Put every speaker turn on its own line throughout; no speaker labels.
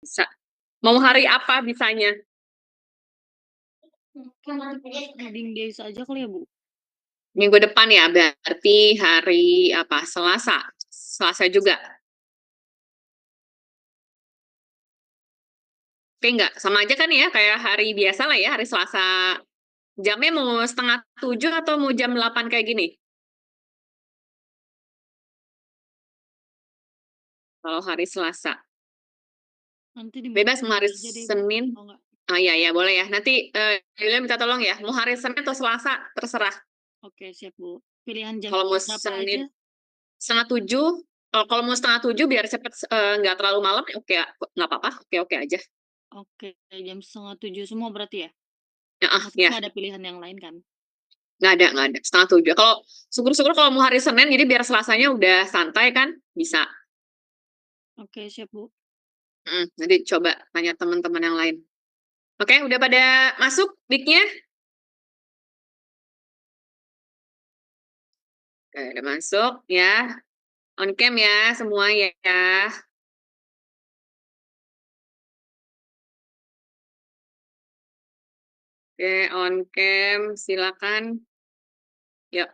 Bisa. Mau hari apa bisanya?
Mungkin nanti reading days aja kali ya, Bu?
Minggu depan ya, berarti hari apa, Selasa? Selasa juga? Oke nggak? Sama aja kan ya, kayak hari biasa lah ya, hari Selasa. Jamnya mau 6:30 atau mau jam 8 kayak gini? Kalau hari Selasa.
Nanti di
Bebas mau hari
aja deh, Bu.
Senin.
Oh, enggak?
Oh iya, iya boleh ya. Nanti Yulia minta tolong ya, mau hari Senin atau Selasa, terserah.
Oke, siap, Bu. Pilihan jam
Kalau mau
berapa
Senin
aja?
6:30, kalau mau 6:30 biar cepet, nggak terlalu malam, oke, nggak apa-apa, oke-oke aja.
Oke, jam 6:30 semua berarti ya?
Heeh,
Maksudnya
ya.
nggak ada pilihan yang lain kan?
Nggak ada, 6:30. Kalau syukur-syukur kalau mau hari Senin, jadi biar Selasanya udah santai kan, bisa.
Oke, siap, Bu.
Nanti coba tanya teman-teman yang lain. Oke, udah pada masuk mic-nya? Oke, udah masuk ya. On cam ya semua ya. Oke, on cam, silakan. Yuk.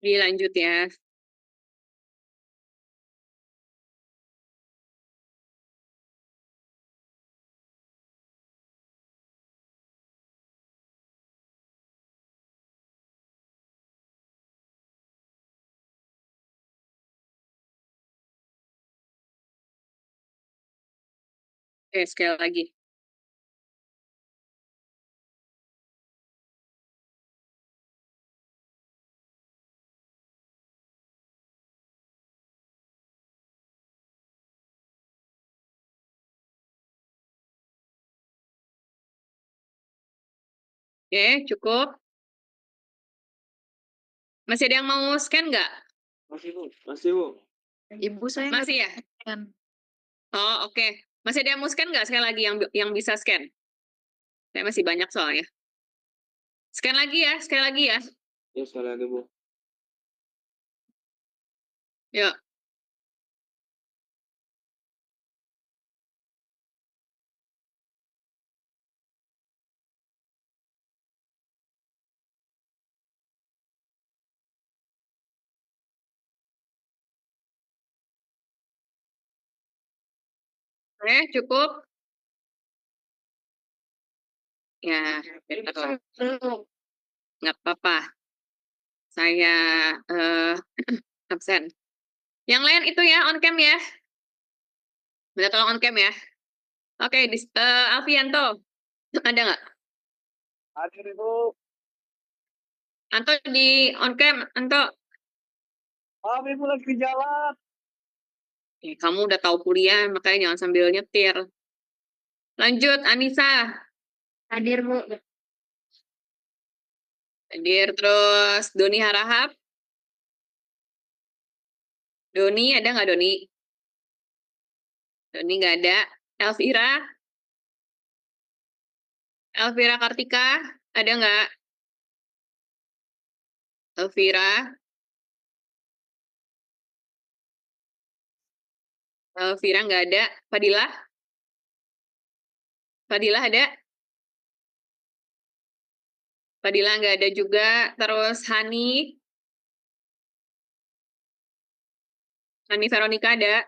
Dilanjut ya. Oke, sekali lagi. Oke, cukup. Masih ada yang mau scan nggak?
Masih, Bu. Masih, Bu.
Ibu saya
Masih ya?
kan.
Oh, oke. Masih ada yang mau scan nggak sekali lagi yang bisa scan? Saya masih banyak soalnya. Scan lagi ya, sekali lagi ya.
Ya, sekali lagi, Bu.
Yuk. Oke, cukup. Ya, bentar. Nggak apa-apa. Saya absen. Yang lain itu ya, on cam ya. Minta tolong on cam ya. Oke, Alfianto, ada nggak?
Hadir, Ibu.
Anto di on cam, Anto.
Maaf, Ibu lagi di jalan.
Kamu udah tahu kuliah, makanya jangan sambil nyetir. Lanjut, Anissa.
Hadir, Bu.
Hadir terus Doni Harahap. Doni, ada nggak Doni? Doni nggak ada. Elvira. Elvira Kartika, ada nggak? Elvira. Elvira nggak ada. Fadila. Fadila ada? Fadila nggak ada juga. Terus Hani. Hani Veronica ada.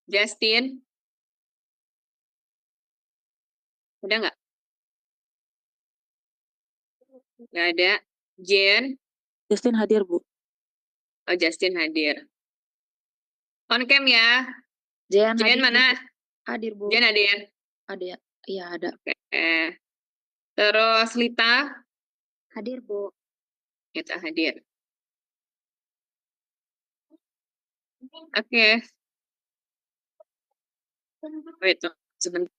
Justin. Ada nggak? Nggak ada. Jen.
Justin hadir, Bu.
Oh, Justin hadir. On cam ya.
Jen
Jen
hadir,
mana?
hadir, Bu.
Jen hadir.
Ada ya? Iya, ada.
Oke. Terus Lita.
Hadir, Bu.
Lita hadir. Oke. Wait, sebentar.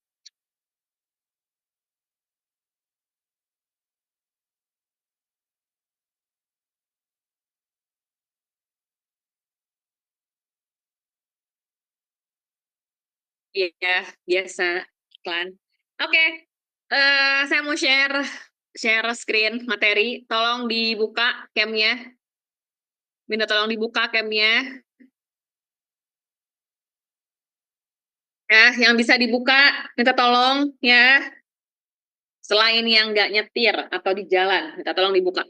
Iya, biasa, iklan. Oke, saya mau share screen materi, tolong dibuka cam-nya. Minta tolong dibuka cam-nya. Ya, yang bisa dibuka, minta tolong ya. Selain yang nggak nyetir atau di jalan, minta tolong dibuka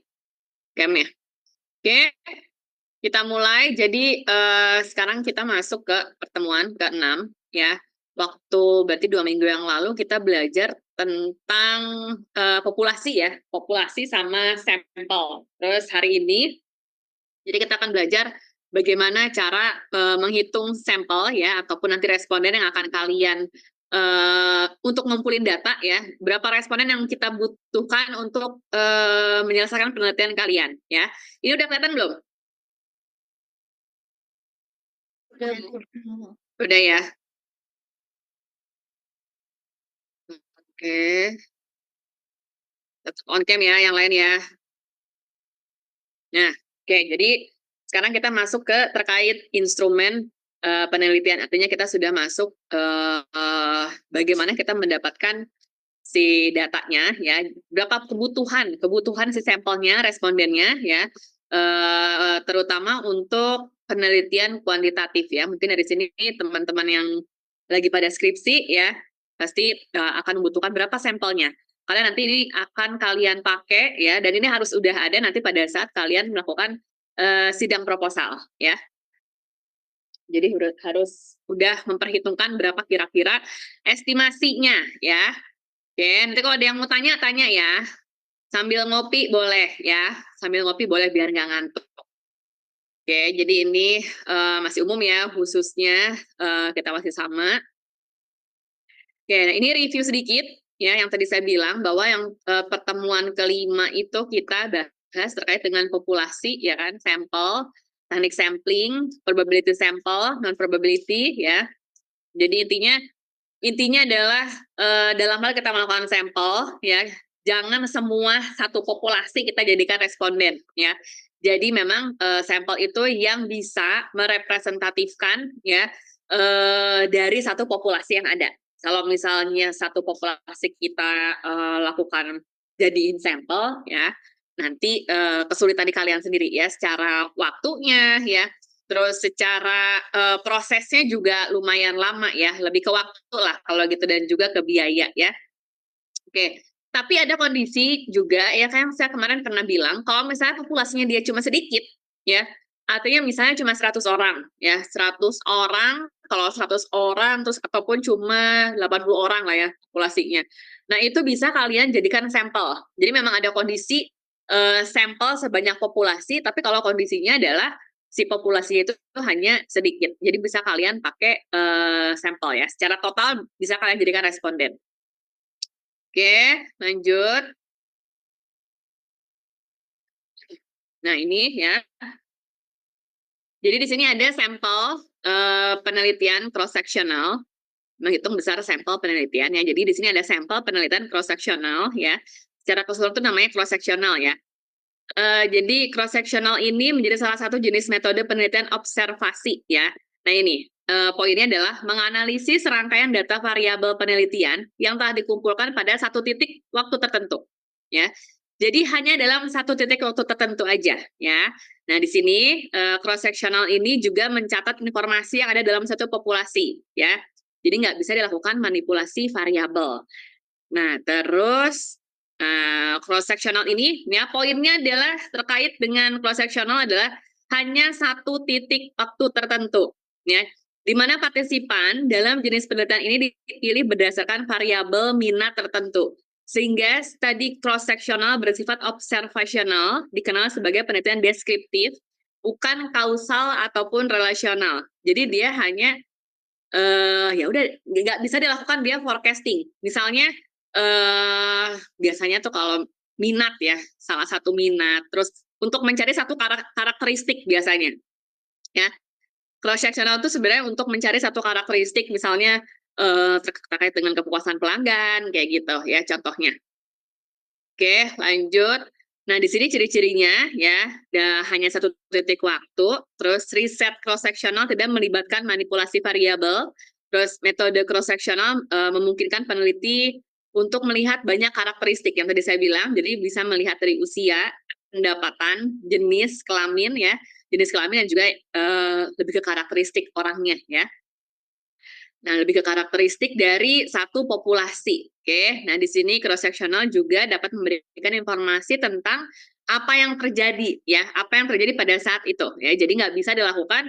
cam-nya. Oke, kita mulai. Jadi sekarang kita masuk ke pertemuan ke-6 ya. Waktu berarti 2 minggu yang lalu kita belajar tentang populasi ya, populasi sama sampel. Terus hari ini, jadi kita akan belajar bagaimana cara menghitung sampel ya, ataupun nanti responden yang akan kalian untuk ngumpulin data ya, berapa responden yang kita butuhkan untuk menyelesaikan penelitian kalian ya. Ini udah kelihatan belum? Udah ya. Oke. Tetap on cam ya, yang lain ya. Nah, oke, jadi sekarang kita masuk ke terkait instrumen penelitian. Artinya kita sudah masuk bagaimana kita mendapatkan si datanya ya, berapa kebutuhan si sampelnya, respondennya ya, terutama untuk penelitian kuantitatif ya. Mungkin dari sini teman-teman yang lagi pada skripsi ya, pasti akan membutuhkan berapa sampelnya. Kalian nanti ini akan kalian pakai ya, dan ini harus udah ada nanti pada saat kalian melakukan sidang proposal ya. Jadi harus udah memperhitungkan berapa kira-kira estimasinya ya. Oke, nanti kalau ada yang mau tanya, tanya ya. Sambil ngopi boleh ya, sambil ngopi boleh biar nggak ngantuk. Oke, jadi ini masih umum ya, khususnya kita masih sama. Oke, nah ini review sedikit ya, yang tadi saya bilang bahwa yang pertemuan kelima itu kita bahas terkait dengan populasi ya kan, sampel, teknik sampling, probability sample, non probability ya. Jadi intinya adalah dalam hal kita melakukan sampel ya, jangan semua satu populasi kita jadikan responden ya. Jadi memang sampel itu yang bisa merepresentatifkan ya dari satu populasi yang ada. Kalau misalnya satu populasi kita lakukan jadiin sampel ya, nanti kesulitan di kalian sendiri ya, secara waktunya ya, terus secara prosesnya juga lumayan lama ya, lebih ke waktu lah kalau gitu, dan juga ke biaya ya. Oke, tapi ada kondisi juga ya, kayak yang saya kemarin pernah bilang, kalau misalnya populasinya dia cuma sedikit ya, artinya misalnya cuma 100 orang ya, 100 orang, kalau 100 orang terus ataupun cuma 80 orang lah ya populasinya. Nah, itu bisa kalian jadikan sampel. Jadi memang ada kondisi sampel sebanyak populasi, tapi kalau kondisinya adalah si populasi itu hanya sedikit. Jadi bisa kalian pakai sampel ya. Secara total bisa kalian jadikan responden. Oke, lanjut. Nah, ini ya. Jadi di sini ada sampel penelitian cross-sectional, menghitung besar sampel penelitian ya. Jadi di sini ada sampel penelitian cross-sectional ya. Secara keseluruhan itu namanya cross-sectional ya. Jadi cross-sectional ini menjadi salah satu jenis metode penelitian observasi ya. Nah ini, poinnya adalah menganalisis rangkaian data variabel penelitian yang telah dikumpulkan pada satu titik waktu tertentu. Ya, jadi hanya dalam satu titik waktu tertentu aja ya. Nah di sini cross-sectional ini juga mencatat informasi yang ada dalam satu populasi ya. Jadi nggak bisa dilakukan manipulasi variabel. Nah terus cross-sectional ini, ya poinnya adalah terkait dengan cross-sectional adalah hanya satu titik waktu tertentu, ya, di mana partisipan dalam jenis penelitian ini dipilih berdasarkan variabel minat tertentu, sehingga studi cross-sectional bersifat observational, dikenal sebagai penelitian deskriptif, bukan kausal ataupun relasional. Jadi dia hanya ya udah nggak bisa dilakukan dia forecasting. Misalnya biasanya tuh kalau minat ya, salah satu minat, terus untuk mencari satu karakteristik biasanya, ya. Cross sectional itu sebenarnya untuk mencari satu karakteristik, misalnya terkait dengan kepuasan pelanggan, kayak gitu ya contohnya. Oke, lanjut. Nah, di sini ciri-cirinya ya, hanya satu titik waktu, terus riset cross sectional tidak melibatkan manipulasi variabel, Terus metode cross-sectional memungkinkan peneliti untuk melihat banyak karakteristik yang tadi saya bilang, jadi bisa melihat dari usia, pendapatan, jenis kelamin ya, jenis kelamin dan juga lebih ke karakteristik orangnya ya. Nah, lebih ke karakteristik dari satu populasi. Oke, nah di sini cross-sectional juga dapat memberikan informasi tentang apa yang terjadi ya, apa yang terjadi pada saat itu ya. Jadi nggak bisa dilakukan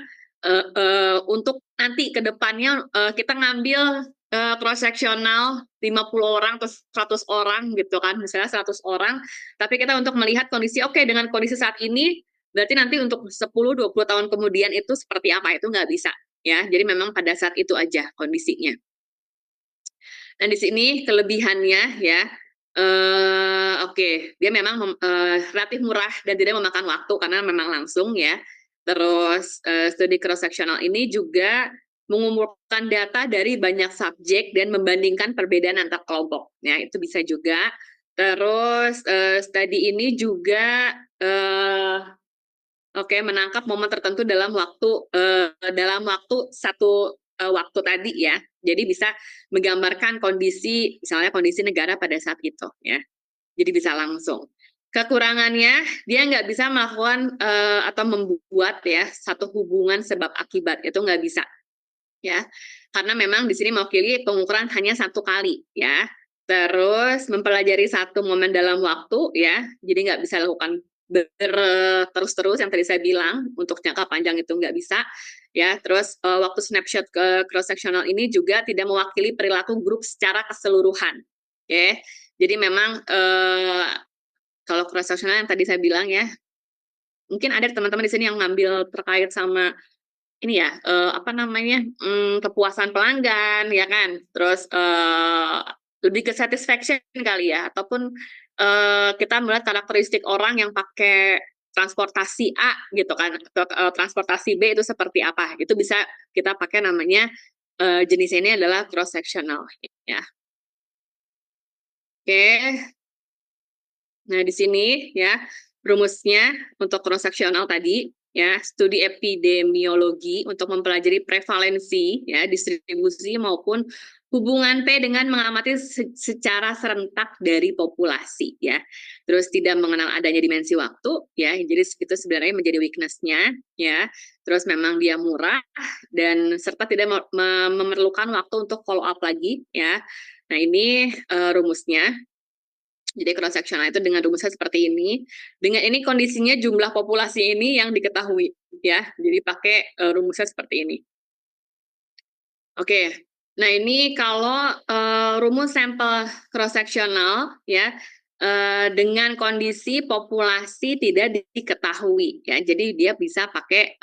untuk nanti ke depannya kita ngambil cross-sectional 50 orang atau 100 orang gitu kan, misalnya 100 orang, tapi kita untuk melihat kondisi, oke dengan kondisi saat ini, berarti nanti untuk 10-20 tahun kemudian itu seperti apa, itu nggak bisa. Ya, jadi memang pada saat itu aja kondisinya. Nah, di sini kelebihannya ya, oke, dia memang relatif murah dan tidak memakan waktu karena memang langsung ya. Terus studi cross sectional ini juga mengumpulkan data dari banyak subjek dan membandingkan perbedaan antar kelompok. Ya, itu bisa juga. Terus studi ini juga menangkap momen tertentu dalam waktu satu waktu tadi ya. Jadi bisa menggambarkan kondisi, misalnya kondisi negara pada saat itu ya. Jadi bisa langsung. Kekurangannya dia nggak bisa melakukan atau membuat ya satu hubungan sebab akibat, itu nggak bisa ya. Karena memang di sini mewakili pengukuran hanya satu kali ya. Terus mempelajari satu momen dalam waktu ya. Jadi nggak bisa lakukan terus-terus yang tadi saya bilang, untuk jangka panjang itu nggak bisa ya. Terus waktu snapshot ke cross sectional ini juga tidak mewakili perilaku grup secara keseluruhan. Oke. Jadi memang kalau cross sectional yang tadi saya bilang ya, mungkin ada teman-teman di sini yang ngambil terkait sama ini ya, kepuasan pelanggan ya kan, terus lebih ke satisfaction kali ya, ataupun kita melihat karakteristik orang yang pakai transportasi A gitu kan, atau transportasi B itu seperti apa, itu bisa kita pakai namanya jenis ini adalah cross sectional ya. Oke, nah di sini ya rumusnya untuk cross sectional tadi ya, studi epidemiologi untuk mempelajari prevalensi ya, distribusi maupun hubungan P dengan mengamati secara serentak dari populasi ya. Terus tidak mengenal adanya dimensi waktu ya, jadi itu sebenarnya menjadi weakness-nya ya. Terus memang dia murah dan serta tidak memerlukan waktu untuk follow up lagi ya. Nah, ini rumusnya. Jadi cross sectional itu dengan rumusnya seperti ini. Dengan ini kondisinya jumlah populasi ini yang diketahui ya. Jadi pakai rumusnya seperti ini. Oke. Nah, ini kalau rumus sampel cross sectional ya dengan kondisi populasi tidak diketahui ya. Jadi dia bisa pakai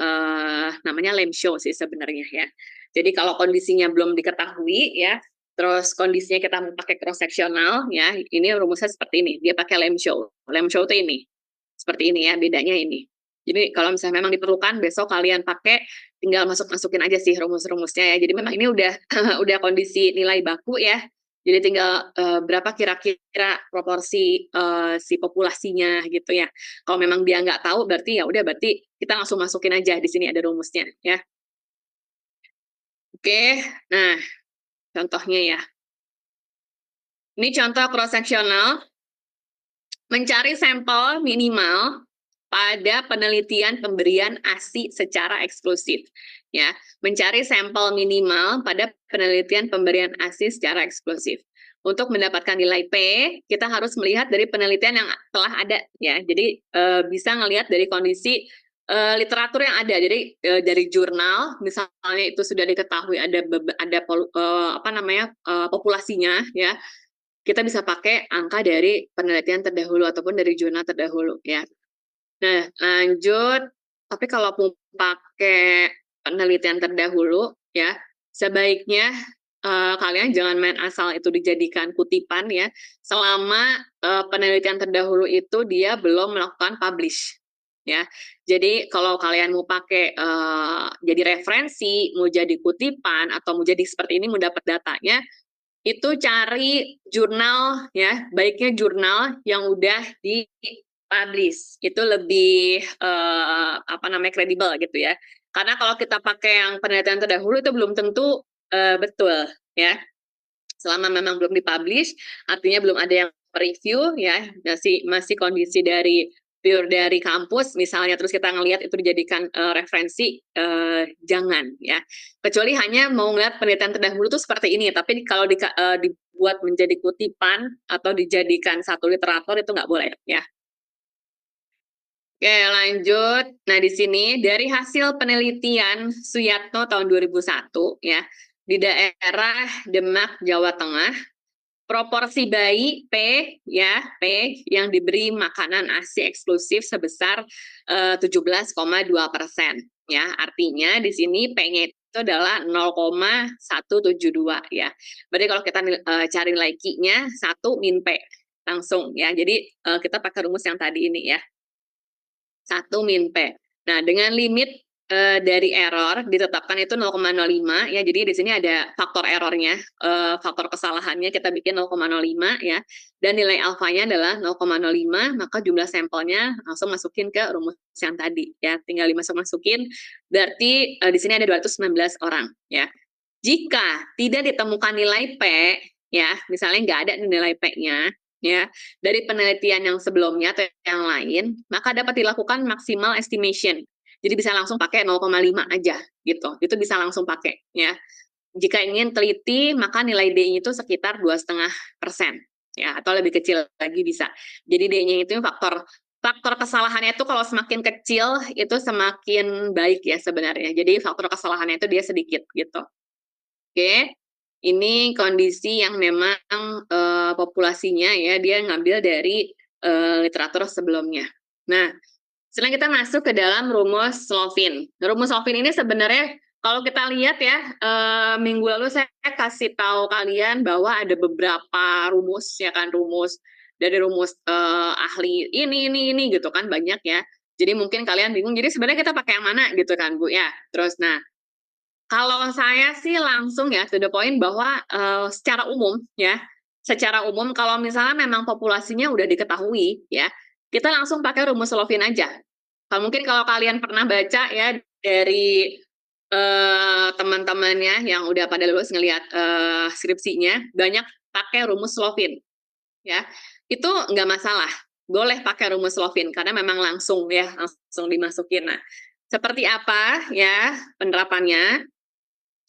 namanya Lemshow sih sebenarnya ya. Jadi kalau kondisinya belum diketahui ya, terus kondisinya kita mau pakai cross sectional ya, ini rumusnya seperti ini. Dia pakai Lemshow. Lemshow itu ini. Seperti ini ya, bedanya ini. Jadi kalau misalnya memang diperlukan besok kalian pakai, tinggal masukin aja sih rumus-rumusnya ya. Jadi memang ini udah udah kondisi nilai baku ya. Jadi tinggal berapa kira-kira proporsi si populasinya gitu ya. Kalau memang dia nggak tahu berarti ya udah, berarti kita langsung masukin aja di sini ada rumusnya ya. Oke, nah contohnya ya. Ini contoh cross sectional mencari sampel minimal pada penelitian pemberian ASI secara eksklusif. Ya, mencari sampel minimal pada penelitian pemberian ASI secara eksklusif. Untuk mendapatkan nilai P, kita harus melihat dari penelitian yang telah ada ya. Jadi bisa ngelihat dari kondisi literatur yang ada. Jadi dari jurnal, misalnya itu sudah diketahui ada populasinya ya, kita bisa pakai angka dari penelitian terdahulu ataupun dari jurnal terdahulu ya. Nah, lanjut, tapi kalau mau pakai penelitian terdahulu ya, sebaiknya kalian jangan main asal itu dijadikan kutipan ya, selama penelitian terdahulu itu dia belum melakukan publish ya. Jadi kalau kalian mau pakai jadi referensi, mau jadi kutipan atau mau jadi seperti ini, mau dapat datanya, itu cari jurnal ya, baiknya jurnal yang udah di-publish. Itu lebih kredibel gitu ya. Karena kalau kita pakai yang penelitian terdahulu itu belum tentu Betul, ya. Selama memang belum dipublish, artinya belum ada yang review ya, masih kondisi dari pure dari kampus misalnya, terus kita ngelihat itu dijadikan referensi, jangan ya. Kecuali hanya mau ngeliat penelitian terdahulu tuh seperti ini, tapi kalau dibuat menjadi kutipan atau dijadikan satu literatur itu nggak boleh ya. Oke, lanjut. Nah, di sini dari hasil penelitian Suyatno tahun 2001 ya, di daerah Demak, Jawa Tengah, proporsi bayi P ya, P yang diberi makanan ASI eksklusif sebesar 17,2% ya. Artinya di sini P-nya itu adalah 0,172 ya. Berarti kalau kita cari nilai Q-nya 1 min P langsung ya. Jadi kita pakai rumus yang tadi ini ya. 1 min P. Nah, dengan limit dari error ditetapkan itu 0,05 ya. Jadi di sini ada faktor errornya, faktor kesalahannya kita bikin 0,05 ya. Dan nilai alfanya adalah 0,05, maka jumlah sampelnya langsung masukin ke rumus yang tadi ya. Tinggal dimasukin. Berarti di sini ada 219 orang ya. Jika tidak ditemukan nilai P ya, misalnya nggak ada nilai P-nya ya, dari penelitian yang sebelumnya atau yang lain, maka dapat dilakukan maksimal estimation. Jadi bisa langsung pakai 0,5 aja gitu. Itu bisa langsung pakai ya. Jika ingin teliti, maka nilai D-nya itu sekitar 2,5% ya, atau lebih kecil lagi bisa. Jadi D-nya itu faktor kesalahannya itu kalau semakin kecil itu semakin baik ya sebenarnya. Jadi faktor kesalahannya itu dia sedikit gitu. Oke. Ini kondisi yang memang populasinya ya dia ngambil dari literatur sebelumnya. Nah, sekarang kita masuk ke dalam rumus Slovin. Rumus Slovin ini sebenarnya kalau kita lihat ya, minggu lalu saya kasih tahu kalian bahwa ada beberapa rumus ya kan, rumus dari rumus ahli ini gitu kan banyak ya. Jadi mungkin kalian bingung. Jadi sebenarnya kita pakai yang mana gitu kan Bu ya. Terus nah, kalau saya sih langsung ya to the point bahwa secara umum kalau misalnya memang populasinya udah diketahui ya, kita langsung pakai rumus Slovin aja. Mungkin kalau kalian pernah baca ya dari teman-temannya yang udah pada lulus ngelihat skripsinya, banyak pakai rumus Slovin ya. Itu nggak masalah, boleh pakai rumus Slovin karena memang langsung ya, langsung dimasukin. Nah, seperti apa ya penerapannya?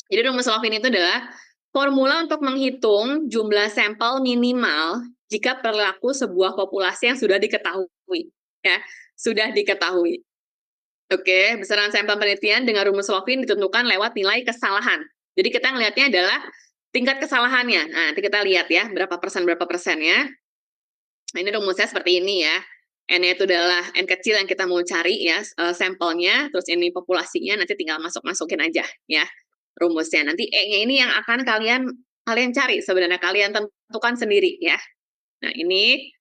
Jadi rumus Slovin itu adalah formula untuk menghitung jumlah sampel minimal jika perilaku sebuah populasi yang sudah diketahui, ya, sudah diketahui. Oke, besaran sampel penelitian dengan rumus Slovin ditentukan lewat nilai kesalahan. Jadi kita ngelihatnya adalah tingkat kesalahannya. Nah, nanti kita lihat ya, berapa persennya. Nah, ini rumusnya seperti ini ya. N-nya itu adalah N kecil yang kita mau cari ya, sampelnya, terus ini populasinya, nanti tinggal masukin aja ya rumusnya. Nanti E-nya ini yang akan kalian cari sebenarnya, kalian tentukan sendiri ya. Nah, ini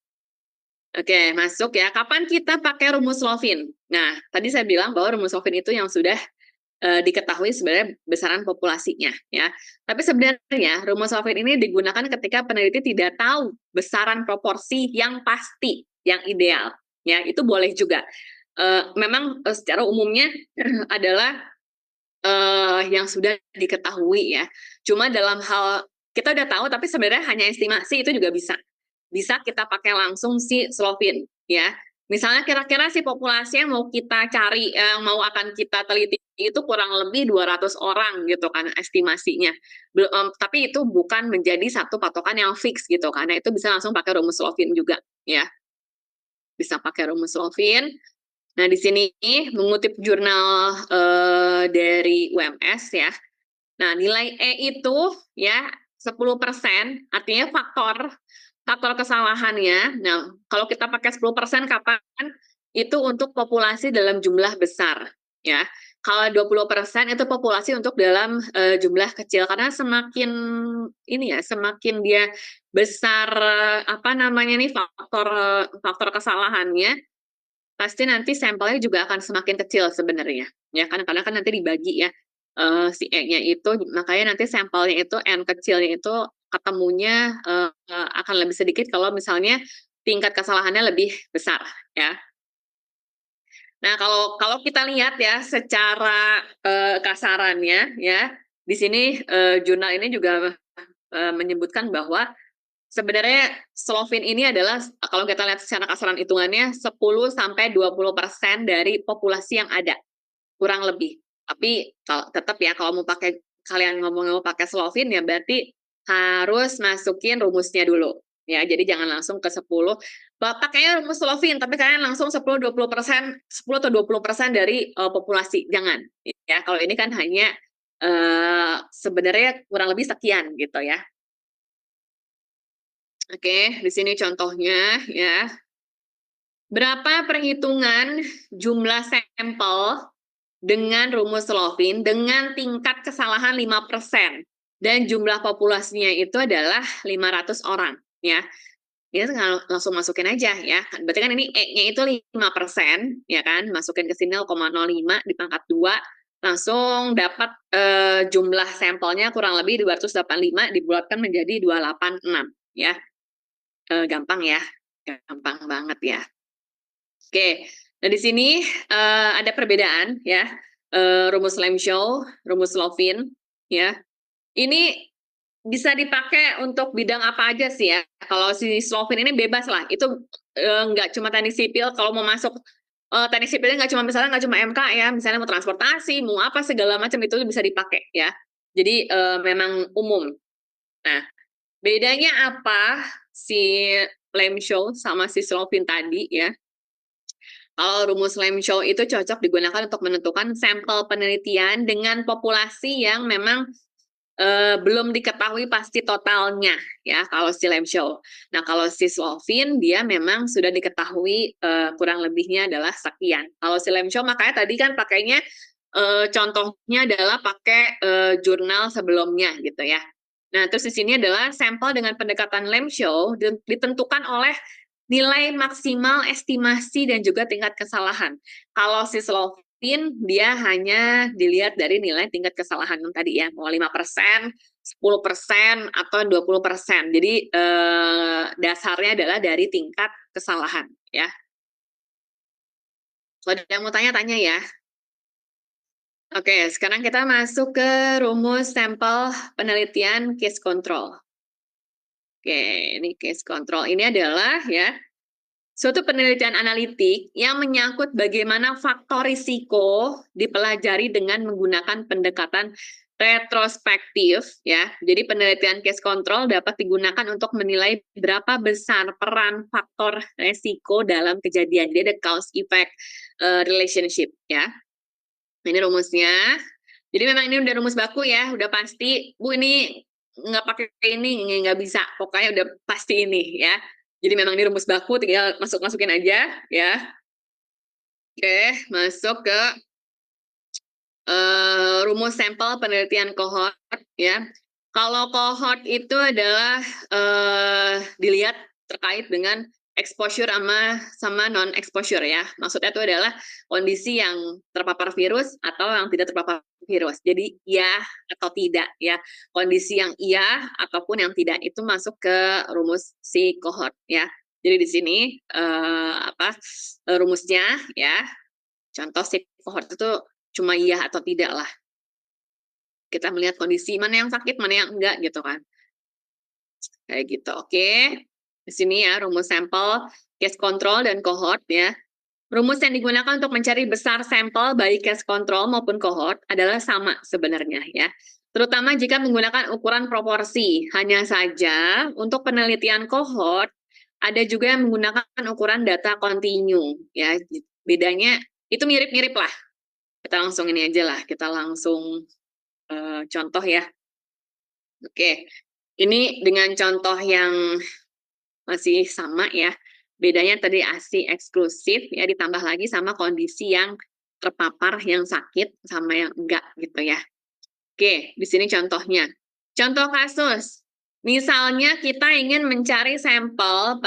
oke, masuk ya. Kapan kita pakai rumus Slovin? Nah, tadi saya bilang bahwa rumus Slovin itu yang sudah diketahui sebenarnya besaran populasinya ya. Tapi sebenarnya rumus Slovin ini digunakan ketika peneliti tidak tahu besaran proporsi yang pasti, yang ideal ya. Itu boleh juga. Memang secara umumnya adalah yang sudah diketahui ya. Cuma dalam hal kita udah tahu tapi sebenarnya hanya estimasi itu juga bisa. Bisa kita pakai langsung si Slovin ya. Misalnya kira-kira si populasi yang mau kita cari, yang mau akan kita teliti itu kurang lebih 200 orang gitu kan estimasinya. Tapi itu bukan menjadi satu patokan yang fix gitu, karena itu bisa langsung pakai rumus Slovin juga ya. Bisa pakai rumus Slovin. Nah, di sini mengutip jurnal dari UMS ya. Nah, nilai E itu ya 10%, artinya faktor kesalahannya. Nah, kalau kita pakai 10% kapan? Itu untuk populasi dalam jumlah besar ya. Kalau 20% itu populasi untuk dalam jumlah kecil, karena semakin ini ya, semakin dia besar apa namanya nih faktor kesalahannya, pasti nanti sampelnya juga akan semakin kecil sebenarnya, ya kan, karena kan nanti dibagi ya, si E-nya itu, makanya nanti sampelnya itu N kecilnya itu ketemunya akan lebih sedikit kalau misalnya tingkat kesalahannya lebih besar, ya. Nah, kalau kita lihat ya secara kasarannya ya, di sini jurnal ini juga menyebutkan bahwa sebenarnya Slovin ini adalah kalau kita lihat secara kasaran hitungannya 10-20% dari populasi yang ada, kurang lebih. Tapi tetap ya kalau kalian ngomong pakai Slovin ya berarti harus masukin rumusnya dulu. Ya, jadi jangan langsung ke 10. Pakainya rumus Slovin, tapi kalian langsung 10-20%, 10 atau 20% dari populasi. Jangan. Ya, kalau ini kan hanya sebenarnya kurang lebih sekian gitu ya. Oke, di sini contohnya ya. Berapa perhitungan jumlah sampel dengan rumus Slovin dengan tingkat kesalahan 5% dan jumlah populasinya itu adalah 500 orang ya. Ini langsung masukin aja ya. Berarti kan ini E-nya itu 5% ya kan, masukin ke sini 0,05 dipangkat 2 langsung dapat jumlah sampelnya kurang lebih 285 dibulatkan menjadi 286 ya. Gampang ya, gampang banget ya. Oke, nah di sini ada perbedaan ya, rumus Lemchow, rumus Slovin ya. Ini bisa dipakai untuk bidang apa aja sih ya. Kalau si Slovin ini bebas lah, itu nggak cuma teknik sipil. Kalau mau masuk teknik sipilnya nggak cuma MK ya, misalnya mau transportasi, mau apa segala macam itu bisa dipakai ya. Jadi memang umum. Nah, bedanya apa si Lemchow sama si Slovin tadi ya? Kalau rumus Lemchow itu cocok digunakan untuk menentukan sampel penelitian dengan populasi yang memang belum diketahui pasti totalnya ya kalau si Lemchow. Nah kalau si Slovin dia memang sudah diketahui kurang lebihnya adalah sekian. Kalau si Lemchow makanya tadi kan pakainya contohnya adalah pakai jurnal sebelumnya gitu ya. Nah terus di sini adalah sampel dengan pendekatan Lemchow ditentukan oleh nilai maksimal estimasi dan juga tingkat kesalahan. Kalau si Slovin dia hanya dilihat dari nilai tingkat kesalahan yang tadi ya, mau 5%, 10% atau 20%. Jadi dasarnya adalah dari tingkat kesalahan ya. Kalau ada yang mau tanya-tanya ya. Oke, sekarang kita masuk ke rumus sampel penelitian case control. Oke, ini case control. Ini adalah ya suatu penelitian analitik yang menyangkut bagaimana faktor risiko dipelajari dengan menggunakan pendekatan retrospektif ya. Jadi penelitian case control dapat digunakan untuk menilai berapa besar peran faktor risiko dalam kejadian. Jadi ada cause effect relationship ya. Ini rumusnya. Jadi memang ini udah rumus baku ya, udah pasti. Bu ini nggak pakai ini nggak bisa, pokoknya udah pasti ini ya. Jadi memang ini rumus baku, tinggal masukin aja ya. Oke, masuk ke rumus sampel penelitian kohort ya. Kalau kohort itu adalah dilihat terkait dengan exposure sama non exposure ya. Maksudnya itu adalah kondisi yang terpapar virus atau yang tidak terpapar virus. Jadi iya atau tidak ya. Kondisi yang iya ataupun yang tidak itu masuk ke rumus si kohort ya. Jadi di sini rumusnya ya. Contoh si kohort itu cuma iya atau tidak lah. Kita melihat kondisi mana yang sakit, mana yang enggak gitu kan. Kayak gitu, oke. Di sini ya rumus sampel, case control dan cohort ya. Rumus yang digunakan untuk mencari besar sampel baik case control maupun cohort adalah sama sebenarnya ya. Terutama jika menggunakan ukuran proporsi. Hanya saja untuk penelitian cohort ada juga yang menggunakan ukuran data kontinu ya. Bedanya itu mirip-mirip lah. Kita langsung ini aja lah, kita langsung contoh ya. Oke, ini dengan contoh yang masih sama ya. Bedanya tadi ASI eksklusif ya, ditambah lagi sama kondisi yang terpapar, yang sakit, sama yang enggak gitu ya. Oke, di sini contohnya. Contoh kasus, misalnya kita ingin mencari sampel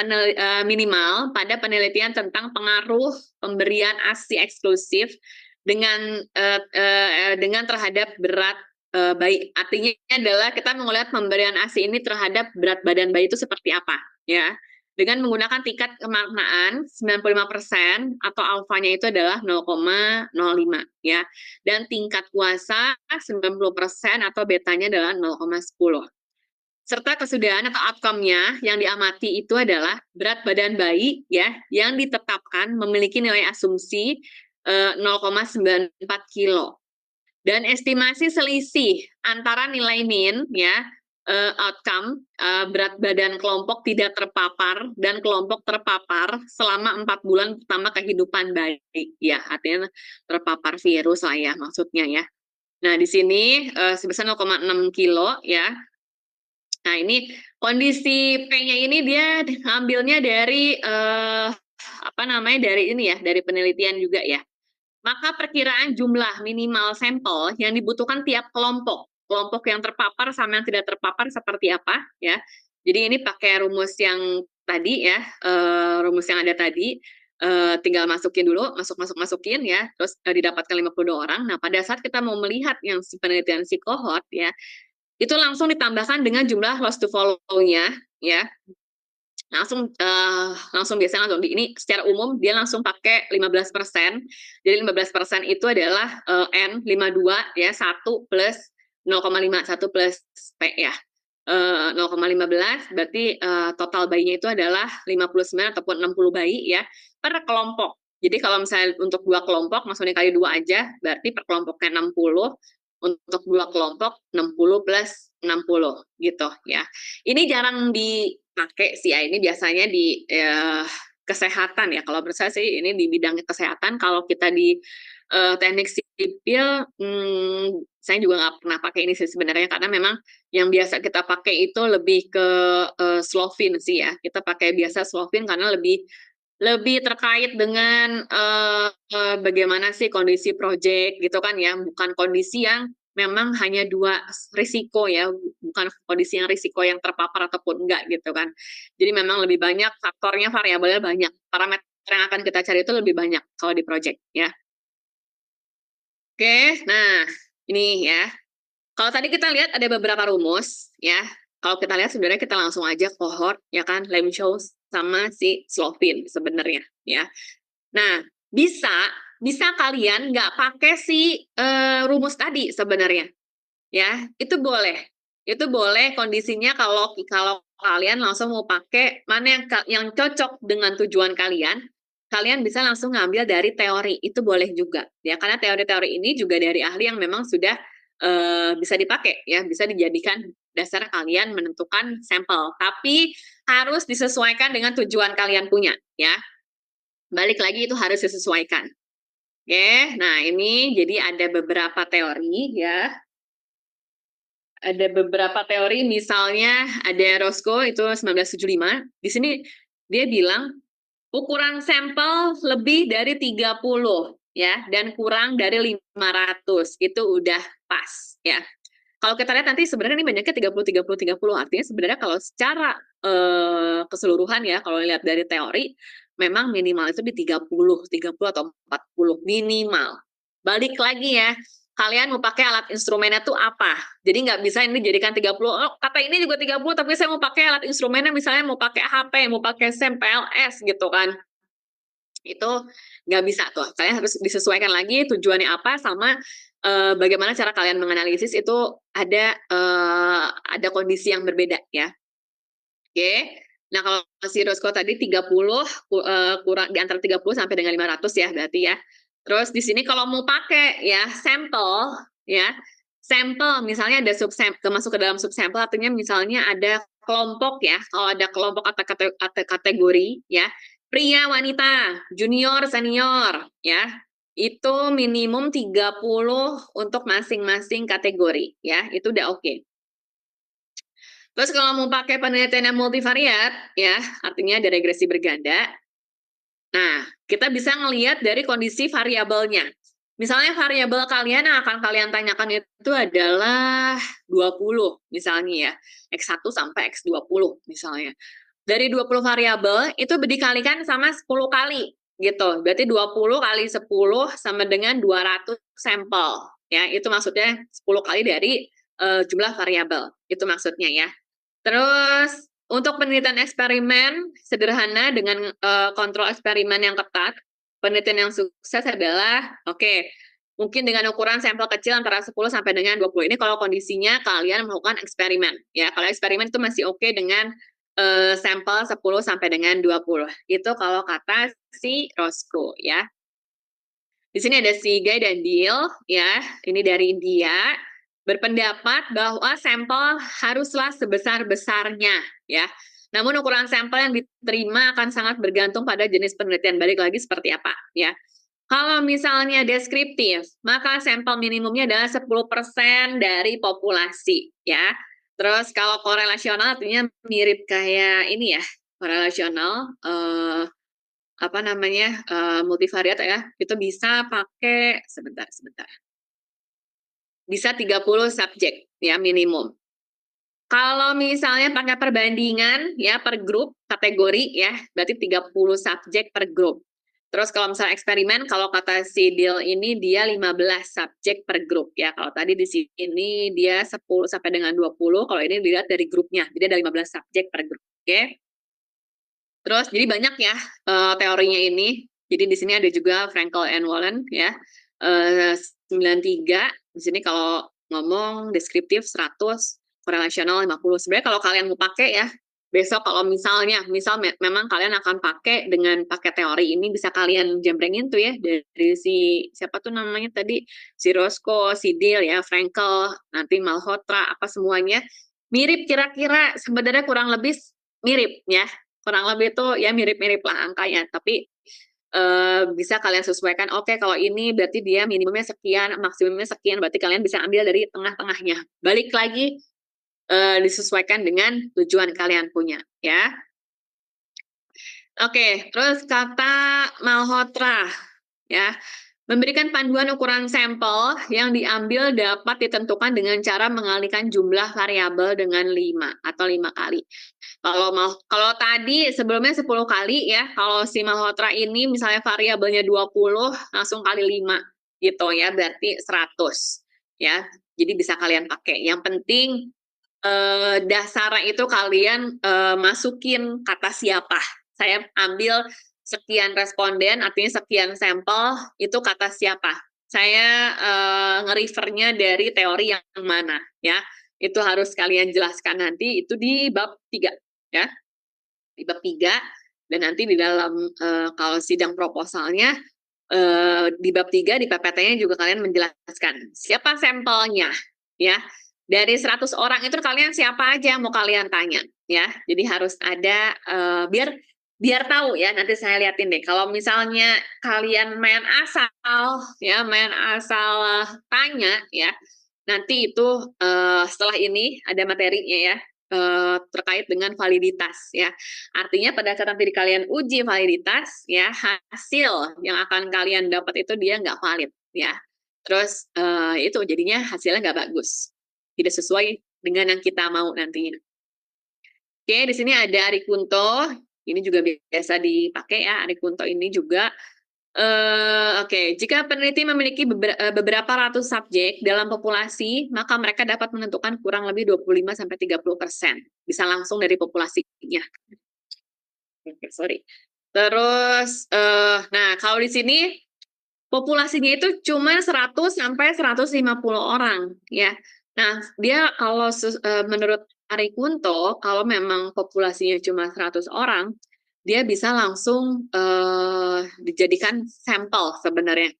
minimal pada penelitian tentang pengaruh pemberian ASI eksklusif dengan terhadap berat bayi. Artinya adalah kita melihat pemberian ASI ini terhadap berat badan bayi itu seperti apa, ya. dengan menggunakan tingkat kemaknaan 95% atau alfanya itu adalah 0,05 ya. Dan tingkat kuasa 90% atau betanya adalah 0,10. Serta kesudahan atau outcome-nya yang diamati itu adalah berat badan bayi ya yang ditetapkan memiliki nilai asumsi 0,94 kilo. Dan estimasi selisih antara nilai min ya outcome berat badan kelompok tidak terpapar dan kelompok terpapar selama 4 bulan pertama kehidupan bayi ya, artinya terpapar virus lah ya maksudnya ya. Nah di sini sebesar 0,6 kilo ya. Nah ini kondisi P-nya ini dia ambilnya dari dari ini ya, dari penelitian juga ya. Maka perkiraan jumlah minimal sampel yang dibutuhkan tiap kelompok yang terpapar sama yang tidak terpapar seperti apa ya. Jadi ini pakai rumus yang tadi ya, rumus yang ada tadi, tinggal masukin dulu, masukin ya, terus didapatkan 52 orang. Nah pada saat kita mau melihat yang penelitian si cohort ya, itu langsung ditambahkan dengan jumlah loss to follow-nya ya. Langsung biasanya langsung ini secara umum dia langsung pakai 15%. Jadi 15% itu adalah N 52 ya 1 plus 0,5 1 plus P ya. 0,15 berarti total bayinya itu adalah 59 ataupun 60 bayi ya per kelompok. Jadi kalau misalnya untuk 2 kelompok maksudnya kali 2 aja berarti per kelompoknya 60. Untuk 2 kelompok 60 plus 60 gitu ya. Ini jarang dipakai sih ya, ini biasanya di kesehatan ya. Kalau menurut saya sih ini di bidang kesehatan. Kalau kita di teknik sipil, saya juga nggak pernah pakai ini sih sebenarnya karena memang yang biasa kita pakai itu lebih ke Slovin sih ya. Kita pakai biasa Slovin karena lebih terkait dengan bagaimana sih kondisi proyek gitu kan ya, bukan kondisi yang memang hanya 2 risiko ya, bukan kondisi yang risiko yang terpapar ataupun enggak gitu kan. Jadi memang lebih banyak faktornya, variabelnya banyak, parameter yang akan kita cari itu lebih banyak kalau di proyek ya. Oke, nah ini ya. Kalau tadi kita lihat ada beberapa rumus ya. Kalau kita lihat sebenarnya kita langsung aja cohort ya kan, Lemchow sama si Slovin sebenarnya ya. Nah, bisa kalian nggak pakai si rumus tadi sebenarnya ya. Itu boleh. Itu boleh kondisinya kalau kalian langsung mau pakai mana yang cocok dengan tujuan kalian. Kalian bisa langsung ngambil dari teori, itu boleh juga ya karena teori-teori ini juga dari ahli yang memang sudah bisa dipakai ya, bisa dijadikan dasar kalian menentukan sampel. Tapi harus disesuaikan dengan tujuan kalian punya ya. Balik lagi itu harus disesuaikan. Oke, nah ini jadi ada beberapa teori ya. Ada beberapa teori misalnya ada Roscoe itu 1975. Di sini dia bilang ukuran sampel lebih dari 30 ya dan kurang dari 500 itu udah pas ya. Kalau kita lihat nanti sebenarnya ini banyaknya 30 artinya sebenarnya kalau secara keseluruhan ya kalau lihat dari teori memang minimal itu di 30 atau 40 minimal. Balik lagi ya, kalian mau pakai alat instrumennya tuh apa? Jadi nggak bisa ini dijadikan 30, oh kata ini juga 30 tapi saya mau pakai alat instrumennya misalnya mau pakai HP, mau pakai SEM PLS gitu kan. Itu nggak bisa tuh, kalian harus disesuaikan lagi tujuannya apa sama bagaimana cara kalian menganalisis itu ada kondisi yang berbeda ya. Oke. Nah, kalau si Roscoe tadi 30 kurang di antara 30 sampai dengan 500 ya berarti ya. Terus di sini kalau mau pakai ya sampel ya. Sampel misalnya ada masuk ke dalam subsampel artinya misalnya ada kelompok ya. Kalau ada kelompok atau kategori ya. Pria, wanita, junior, senior ya. Itu minimum 30 untuk masing-masing kategori ya. Itu udah oke. Terus kalau mau pakai penelitian yang multivariat, ya, artinya ada regresi berganda. Nah, kita bisa ngelihat dari kondisi variabelnya. Misalnya variabel kalian yang akan kalian tanyakan itu adalah 20 misalnya ya, X1 sampai X20 misalnya. Dari 20 variabel itu dikalikan sama 10 kali gitu. Berarti 20 kali 10 sama dengan 200 sampel. Ya, itu maksudnya 10 kali dari jumlah variabel. Itu maksudnya ya. Terus untuk penelitian eksperimen sederhana dengan kontrol eksperimen yang ketat, penelitian yang sukses adalah mungkin dengan ukuran sampel kecil antara 10 sampai dengan 20. Ini kalau kondisinya kalian melakukan eksperimen ya. Kalau eksperimen itu masih oke dengan sampel 10 sampai dengan 20. Itu kalau kata si Roscoe ya. Di sini ada si Guy dan Deal ya, ini dari India, berpendapat bahwa sampel haruslah sebesar-besarnya ya. Namun ukuran sampel yang diterima akan sangat bergantung pada jenis penelitian. Balik lagi seperti apa ya. Kalau misalnya deskriptif, maka sampel minimumnya adalah 10% dari populasi ya. Terus kalau korelasional artinya mirip kayak ini ya, korelasional multivariat ya, itu bisa pakai sebentar. Bisa 30 subjek ya minimum. Kalau misalnya pakai perbandingan ya per grup kategori ya, berarti 30 subjek per grup. Terus kalau misalnya eksperimen, kalau kata si Deal ini dia 15 subjek per grup ya. Kalau tadi di sini dia 10 sampai dengan 20, kalau ini dilihat dari grupnya. Jadi ada 15 subjek per grup. Oke. Terus jadi banyak ya teorinya ini. Jadi di sini ada juga Frankel and Wallen ya. 93. Di sini kalau ngomong deskriptif 100, korelasional 50. Sebenarnya kalau kalian mau pakai ya, besok kalau misal memang kalian akan pakai dengan pakai teori ini, bisa kalian jembrengin tuh ya dari si siapa tuh namanya tadi, si Roscoe, si Deal ya, Frankel, nanti Malhotra, apa semuanya mirip kira-kira, sebenarnya kurang lebih mirip ya. Kurang lebih itu ya mirip-mirip lah angkanya, tapi bisa kalian sesuaikan, oke kalau ini berarti dia minimumnya sekian, maksimumnya sekian, berarti kalian bisa ambil dari tengah-tengahnya. Balik lagi, disesuaikan dengan tujuan kalian punya, ya. Oke, terus kata Malhotra, ya. Memberikan panduan ukuran sampel yang diambil dapat ditentukan dengan cara mengalihkan jumlah variabel dengan 5 atau 5 kali. Kalau tadi sebelumnya 10 kali ya, kalau si Malhotra ini misalnya variabelnya 20 langsung kali 5 gitu ya, berarti 100 ya. Jadi bisa kalian pakai. Yang penting dasarnya itu kalian masukin kata siapa. Saya ambil sekian responden, artinya sekian sampel, itu kata siapa. Saya nge-refernya dari teori yang mana ya. Itu harus kalian jelaskan nanti, itu di bab 3 ya. Di bab 3, dan nanti di dalam kalau sidang proposalnya di bab 3 di PPT-nya juga kalian menjelaskan siapa sampelnya ya. Dari 100 orang itu kalian siapa aja yang mau kalian tanya ya. Jadi harus ada biar tahu ya, nanti saya liatin deh. Kalau misalnya kalian main asal tanya ya, nanti itu setelah ini ada materinya ya, terkait dengan validitas ya. Artinya pada saat nanti kalian uji validitas ya, hasil yang akan kalian dapat itu dia nggak valid ya. Terus itu jadinya hasilnya nggak bagus, tidak sesuai dengan yang kita mau nantinya. Oke, di sini ada Ari Kunto, ini juga biasa dipakai ya, Ari Kunto ini juga. Oke, jika peneliti memiliki beberapa ratus subjek dalam populasi, maka mereka dapat menentukan kurang lebih 25-30%. Bisa langsung dari populasinya. Oke, sorry. Terus, nah kalau di sini populasinya itu cuma 100 sampai 150 orang, ya. Nah, dia kalau menurut Ari Kunto, kalau memang populasinya cuma 100 orang, dia bisa langsung dijadikan sampel sebenarnya.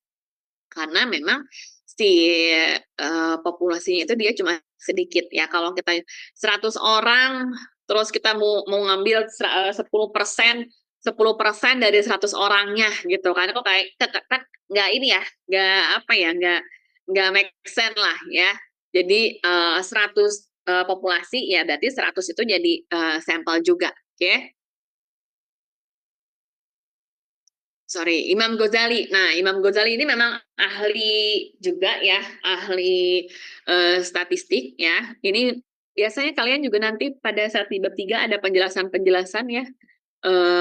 Karena memang si populasinya itu dia cuma sedikit ya. Kalau kita 100 orang, terus kita mau ngambil 10% dari 100 orangnya gitu kan, kok kayak nggak ini ya, nggak make sense lah ya. Jadi 100 populasi ya berarti 100 itu jadi sampel juga, oke? Sorry, Imam Ghazali. Nah, Imam Ghazali ini memang ahli juga ya, ahli statistik ya. Ini biasanya kalian juga nanti pada saat di bab 3 ada penjelasan-penjelasan ya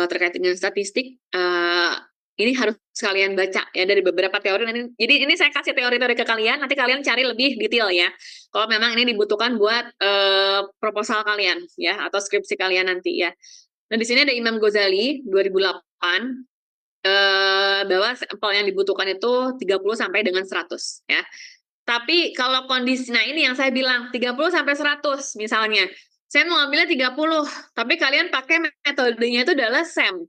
terkait dengan statistik. ini harus kalian baca ya dari beberapa teori. Jadi ini saya kasih teori-teori ke kalian, nanti kalian cari lebih detail ya. Kalau memang ini dibutuhkan buat proposal kalian ya atau skripsi kalian nanti ya. Nah di sini ada Imam Ghazali 2008 bahwa sampel yang dibutuhkan itu 30 sampai dengan 100 ya. Tapi kalau kondisi, nah ini yang saya bilang 30 sampai 100 misalnya. Saya mau ambilnya 30, tapi kalian pakai metodenya itu adalah SEM.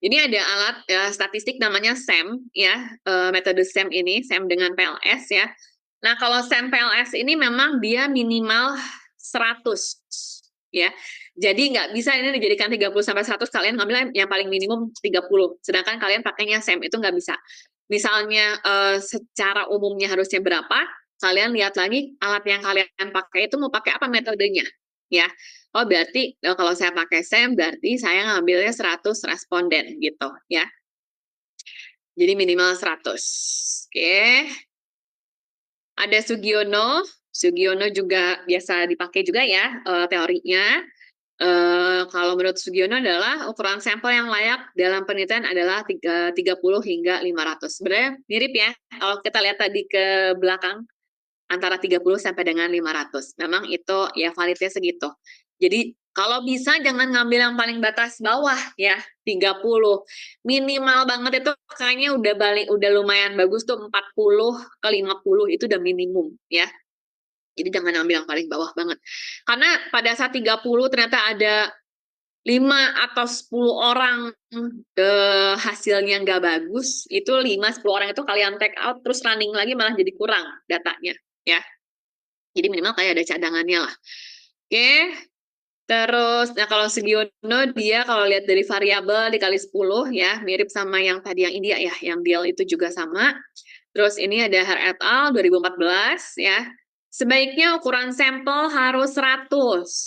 Jadi ada alat statistik namanya SEM ya, metode SEM ini, SEM dengan PLS ya. Nah, kalau SEM PLS ini memang dia minimal 100 ya. Jadi nggak bisa ini dijadikan 30 sampai 100, kalian ngambil yang paling minimum 30. Sedangkan kalian pakainya SEM itu nggak bisa. Misalnya secara umumnya harusnya berapa? Kalian lihat lagi alat yang kalian pakai itu mau pakai apa metodenya ya. Oh berarti kalau saya pakai SEM berarti saya ngambilnya 100 responden gitu ya. Jadi minimal 100. Oke. Ada Sugiono. Sugiono juga biasa dipakai juga ya teorinya. Kalau menurut Sugiono adalah ukuran sampel yang layak dalam penelitian adalah 30 hingga 500. Sebenarnya mirip ya kalau kita lihat tadi ke belakang antara 30 sampai dengan 500. Memang itu ya validnya segitu. Jadi kalau bisa jangan ngambil yang paling batas bawah ya, 30. Minimal banget itu kayaknya udah lumayan bagus tuh 40 ke 50 itu udah minimum ya. Jadi jangan ambil yang paling bawah banget. Karena pada saat 30 ternyata ada 5 atau 10 orang hasilnya nggak bagus, itu 5-10 orang itu kalian take out terus running lagi malah jadi kurang datanya ya. Jadi minimal kayak ada cadangannya lah. Oke. Terus nah kalau Sugiono dia kalau lihat dari variabel dikali 10 ya, mirip sama yang tadi yang India ya, yang Biel itu juga sama. Terus ini ada Har et al 2014 ya. Sebaiknya ukuran sampel harus 100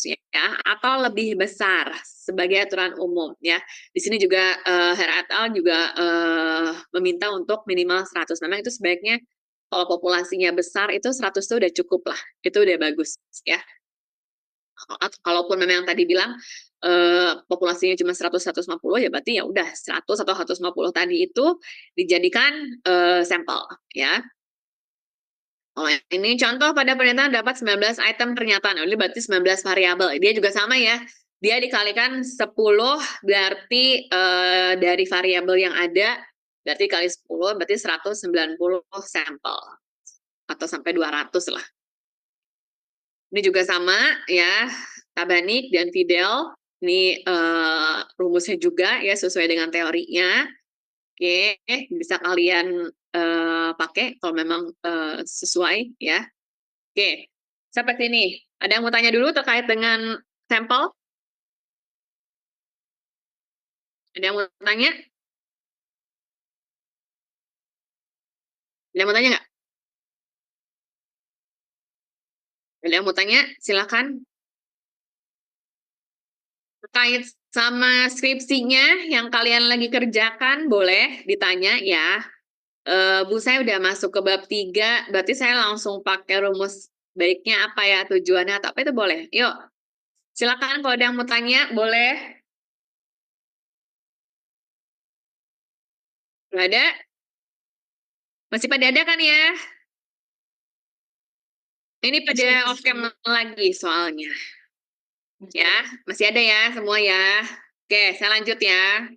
ya atau lebih besar sebagai aturan umum ya. Di sini juga Har et al juga meminta untuk minimal 100. Memang itu sebaiknya kalau populasinya besar itu 100 itu udah cukup lah. Itu udah bagus ya. Kalaupun memang yang tadi bilang populasinya cuma 100-150 ya berarti ya udah 100 atau 150 tadi itu dijadikan sampel ya. Oh, ini contoh pada pernyataan dapat 19 item pernyataan. Ini berarti 19 variabel. Dia juga sama ya. Dia dikalikan 10 berarti dari variabel yang ada berarti kali 10 berarti 190 sampel atau sampai 200 lah. Ini juga sama ya, Tabanik dan Fidel. Ini rumusnya juga ya sesuai dengan teorinya. Oke, bisa kalian pakai kalau memang sesuai ya. Oke, sampai sini. Ada yang mau tanya dulu terkait dengan sampel? Ada yang mau tanya? Ada yang mau tanya nggak? Ada yang mau tanya? Silakan. Terkait sama skripsinya yang kalian lagi kerjakan, boleh ditanya ya. Bu, saya udah masuk ke bab 3, berarti saya langsung pakai rumus baiknya apa ya, tujuannya atau apa itu boleh. Yuk, silakan kalau ada yang mau tanya, boleh. Nggak ada? Masih pada ada kan ya? Ini pada off cam lagi soalnya. Ya, masih ada ya semua ya. Oke, saya lanjut ya.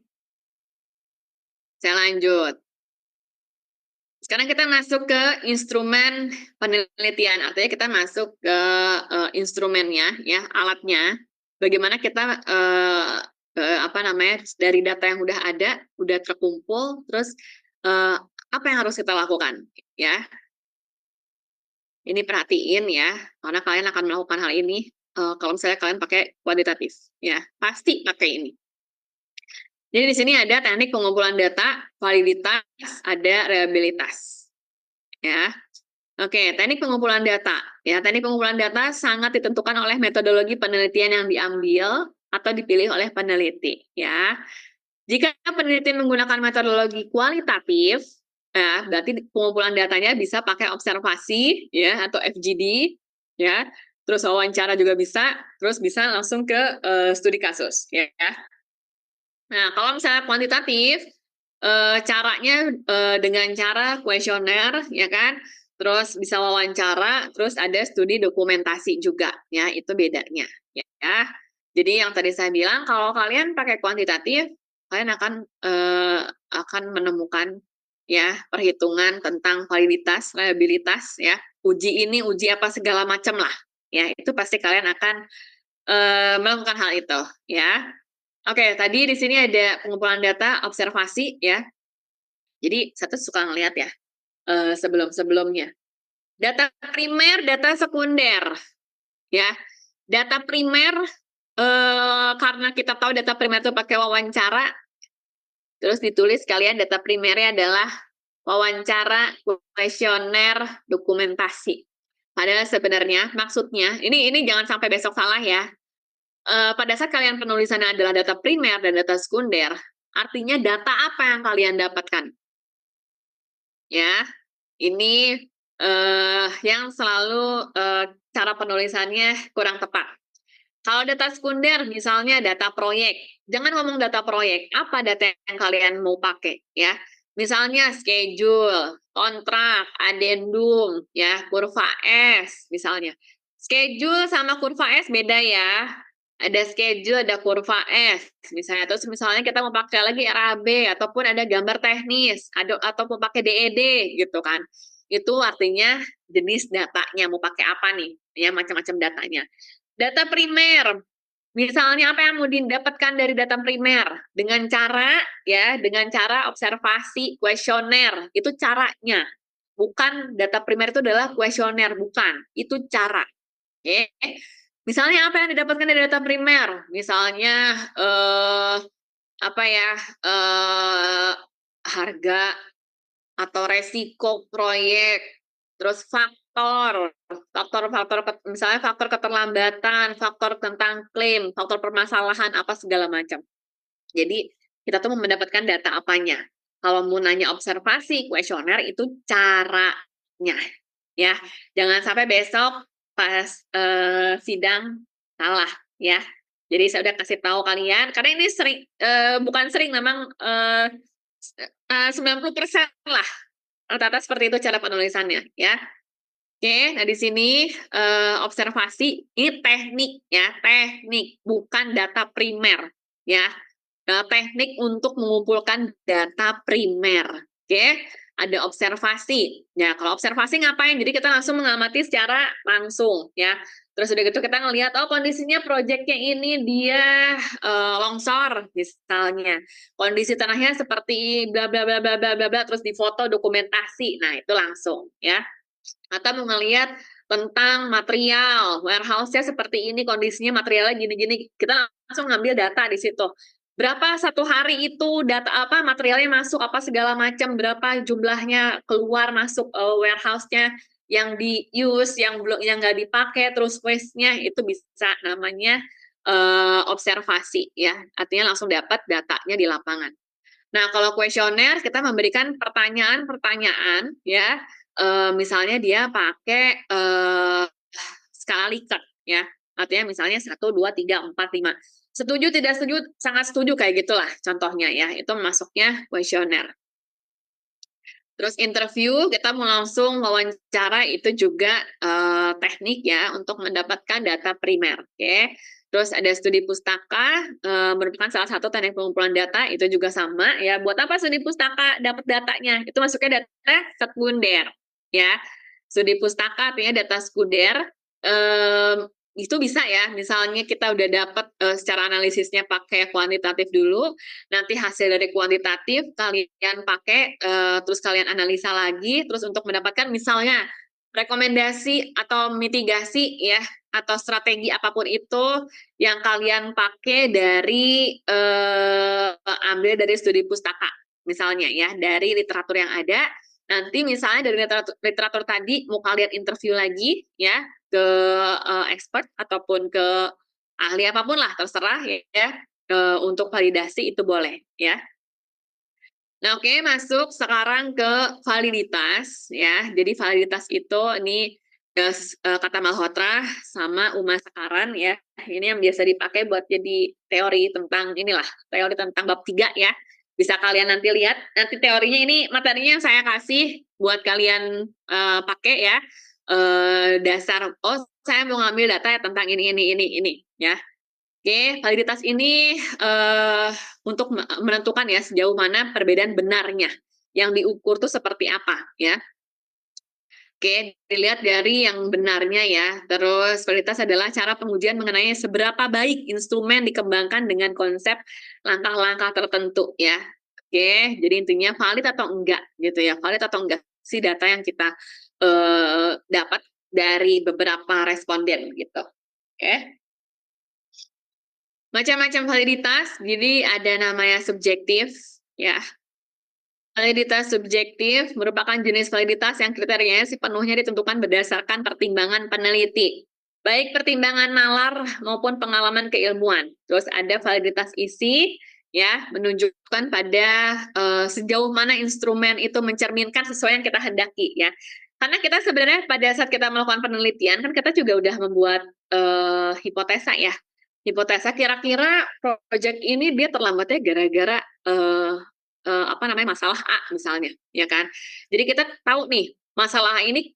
Saya lanjut. Sekarang kita masuk ke instrumen penelitian, artinya kita masuk ke instrumennya, ya, alatnya. Bagaimana kita dari data yang udah ada, udah terkumpul, terus apa yang harus kita lakukan, ya? Ini perhatiin ya, karena kalian akan melakukan hal ini kalau misalnya kalian pakai kuantitatif, ya, pasti pakai ini. Jadi di sini ada teknik pengumpulan data, validitas, ada reliabilitas. Ya. Oke, teknik pengumpulan data. Ya, teknik pengumpulan data sangat ditentukan oleh metodologi penelitian yang diambil atau dipilih oleh peneliti, ya. Jika peneliti menggunakan metodologi kualitatif, ya, berarti pengumpulan datanya bisa pakai observasi, ya, atau FGD, ya. Terus wawancara juga bisa, terus bisa langsung ke studi kasus, ya. Nah, kalau misalnya kuantitatif, caranya dengan cara kuesioner, ya kan? Terus bisa wawancara, terus ada studi dokumentasi juga, ya itu bedanya, ya. Jadi yang tadi saya bilang kalau kalian pakai kuantitatif, kalian akan menemukan ya perhitungan tentang validitas, reliabilitas, ya uji ini, uji apa segala macam lah, ya itu pasti kalian akan melakukan hal itu, ya. Oke, tadi di sini ada pengumpulan data, observasi, ya. Jadi saya tuh suka ngelihat ya sebelum-sebelumnya. Data primer, data sekunder, ya. Data primer karena kita tahu data primer itu pakai wawancara, terus ditulis kalian data primernya adalah wawancara, kuesioner, dokumentasi. Padahal sebenarnya maksudnya ini jangan sampai besok salah ya. Pada saat kalian penulisannya adalah data primer dan data sekunder, artinya data apa yang kalian dapatkan? Ya, ini yang selalu cara penulisannya kurang tepat. Kalau data sekunder, misalnya data proyek, jangan ngomong data proyek, apa data yang kalian mau pakai, ya? Misalnya schedule, kontrak, adendum, ya, kurva S, misalnya. Schedule sama kurva S beda ya. Ada schedule, ada kurva S, misalnya. Terus misalnya kita mau pakai lagi RAB, ataupun ada gambar teknis, atau mau pakai DED, gitu kan. Itu artinya jenis datanya, mau pakai apa nih, ya macam-macam datanya. Data primer, misalnya apa yang mau didapatkan dari data primer? Dengan cara observasi kuesioner, itu caranya. Bukan data primer itu adalah kuesioner, bukan. Itu cara. Oke. Misalnya apa yang didapatkan dari data primer? Misalnya apa ya? Harga atau resiko proyek, terus faktor misalnya faktor keterlambatan, faktor tentang klaim, faktor permasalahan apa segala macam. Jadi kita tuh mendapatkan data apanya. Kalau mau nanya observasi, kuesioner itu caranya, ya. Jangan sampai besok pas sidang salah, ya. Jadi saya udah kasih tahu kalian, karena ini sering, bukan sering, memang 90% lah rata-rata seperti itu cara penulisannya, ya. Oke, nah di sini observasi ini teknik ya, teknik bukan data primer ya. Teknik untuk mengumpulkan data primer. Oke, ada observasi. Ya, kalau observasi ngapain? Jadi kita langsung mengamati secara langsung ya. Terus udah gitu kita ngelihat oh kondisinya proyeknya ini dia longsor misalnya. Kondisi tanahnya seperti bla bla bla bla bla bla bla terus difoto dokumentasi. Nah, itu langsung ya. Atau mau ngelihat tentang material, warehouse-nya seperti ini, kondisinya materialnya gini-gini, kita langsung ngambil data di situ. Berapa satu hari itu data apa materialnya masuk apa segala macam, berapa jumlahnya keluar masuk warehouse-nya yang di use, yang belum yang nggak dipakai, terus waste-nya itu bisa namanya observasi ya, artinya langsung dapat datanya di lapangan. Nah, kalau kuesioner kita memberikan pertanyaan-pertanyaan ya, misalnya dia pakai skala Likert ya, artinya misalnya 1, 2, 3, 4, 5. Setuju, tidak setuju, sangat setuju kayak gitulah contohnya ya, itu masuknya kuesioner. Terus interview, kita mau langsung wawancara, itu juga teknik ya untuk mendapatkan data primer. Oke. Terus ada studi pustaka, merupakan salah satu teknik pengumpulan data, itu juga sama ya. Buat apa studi pustaka dapat datanya? Itu masuknya data sekunder ya. Studi pustaka artinya data sekunder, itu bisa ya, misalnya kita udah dapat secara analisisnya pakai kuantitatif dulu, nanti hasil dari kuantitatif kalian pakai, terus kalian analisa lagi, terus untuk mendapatkan misalnya rekomendasi atau mitigasi ya, atau strategi apapun itu yang kalian pakai dari ambil dari studi pustaka, misalnya ya, dari literatur yang ada. Nanti misalnya dari literatur tadi mau kalian interview lagi ya ke expert ataupun ke ahli apapun lah terserah ya. Untuk validasi itu boleh ya. Nah, oke, masuk sekarang ke validitas ya. Jadi validitas itu ini kata Malhotra sama Uma Sakaran ya. Ini yang biasa dipakai buat jadi teori tentang inilah, teori tentang bab 3 ya. Bisa kalian nanti lihat, nanti teorinya ini materinya yang saya kasih buat kalian pakai ya. Dasar, oh saya mau ngambil data tentang ini ya. Oke, validitas ini untuk menentukan ya sejauh mana perbedaan benarnya. Yang diukur tuh seperti apa ya. Oke, dilihat dari yang benarnya ya. Terus validitas adalah cara pengujian mengenai seberapa baik instrumen dikembangkan dengan konsep langkah-langkah tertentu ya. Oke, jadi intinya valid atau enggak gitu ya. Valid atau enggak si data yang kita dapat dari beberapa responden gitu. Oke. Macam-macam validitas, jadi ada namanya subjektif ya. Validitas subjektif merupakan jenis validitas yang kriterianya sepenuhnya ditentukan berdasarkan pertimbangan peneliti, baik pertimbangan nalar maupun pengalaman keilmuan. Terus ada validitas isi, ya, menunjukkan pada sejauh mana instrumen itu mencerminkan sesuai yang kita hendaki, ya. Karena kita sebenarnya pada saat kita melakukan penelitian, kan kita juga udah membuat hipotesa, ya. Hipotesa kira-kira proyek ini dia terlambatnya gara-gara apa namanya, masalah A misalnya, ya kan. Jadi kita tahu nih, masalah A ini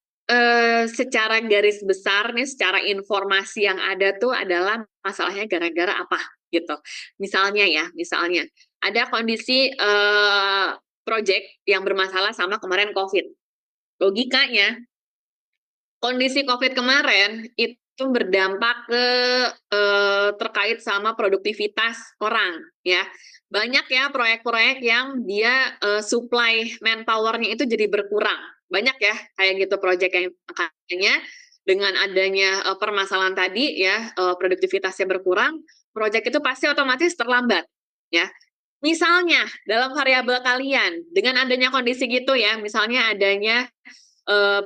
secara garis besar nih, secara informasi yang ada tuh adalah masalahnya gara-gara apa, gitu. Misalnya ya, misalnya ada kondisi project yang bermasalah sama kemarin COVID. Logikanya, kondisi COVID kemarin itu berdampak ke terkait sama produktivitas orang, ya. Banyak ya proyek-proyek yang dia supply manpower-nya itu jadi berkurang. Banyak ya kayak gitu proyek yang makanya dengan adanya permasalahan tadi ya, produktivitasnya berkurang, proyek itu pasti otomatis terlambat, ya. Misalnya dalam variabel kalian dengan adanya kondisi gitu ya, misalnya adanya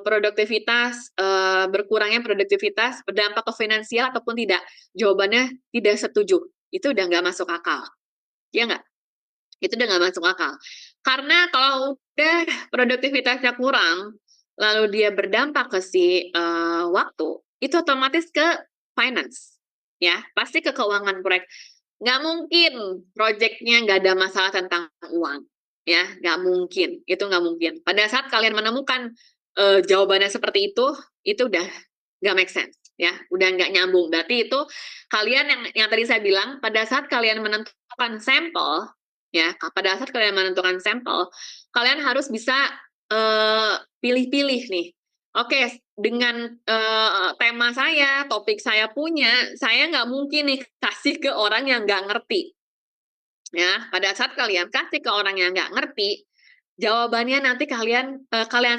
produktivitas, berkurangnya produktivitas berdampak ke finansial ataupun tidak? Jawabannya tidak setuju. Itu udah nggak masuk akal, ya nggak? Itu udah nggak masuk akal. Karena kalau udah produktivitasnya kurang, lalu dia berdampak ke si waktu, itu otomatis ke finance, ya, pasti ke keuangan proyek. Nggak mungkin proyeknya nggak ada masalah tentang uang, ya, nggak mungkin, itu nggak mungkin. Pada saat kalian menemukan jawabannya seperti itu udah nggak make sense, ya, udah nggak nyambung. Berarti itu kalian yang tadi saya bilang, pada saat kalian menentukan sampel, ya, pada saat kalian menentukan sampel, kalian harus bisa pilih-pilih nih. Oke, dengan tema saya, topik saya punya, saya nggak mungkin nih kasih ke orang yang nggak ngerti. Ya, pada saat kalian kasih ke orang yang nggak ngerti, jawabannya nanti kalian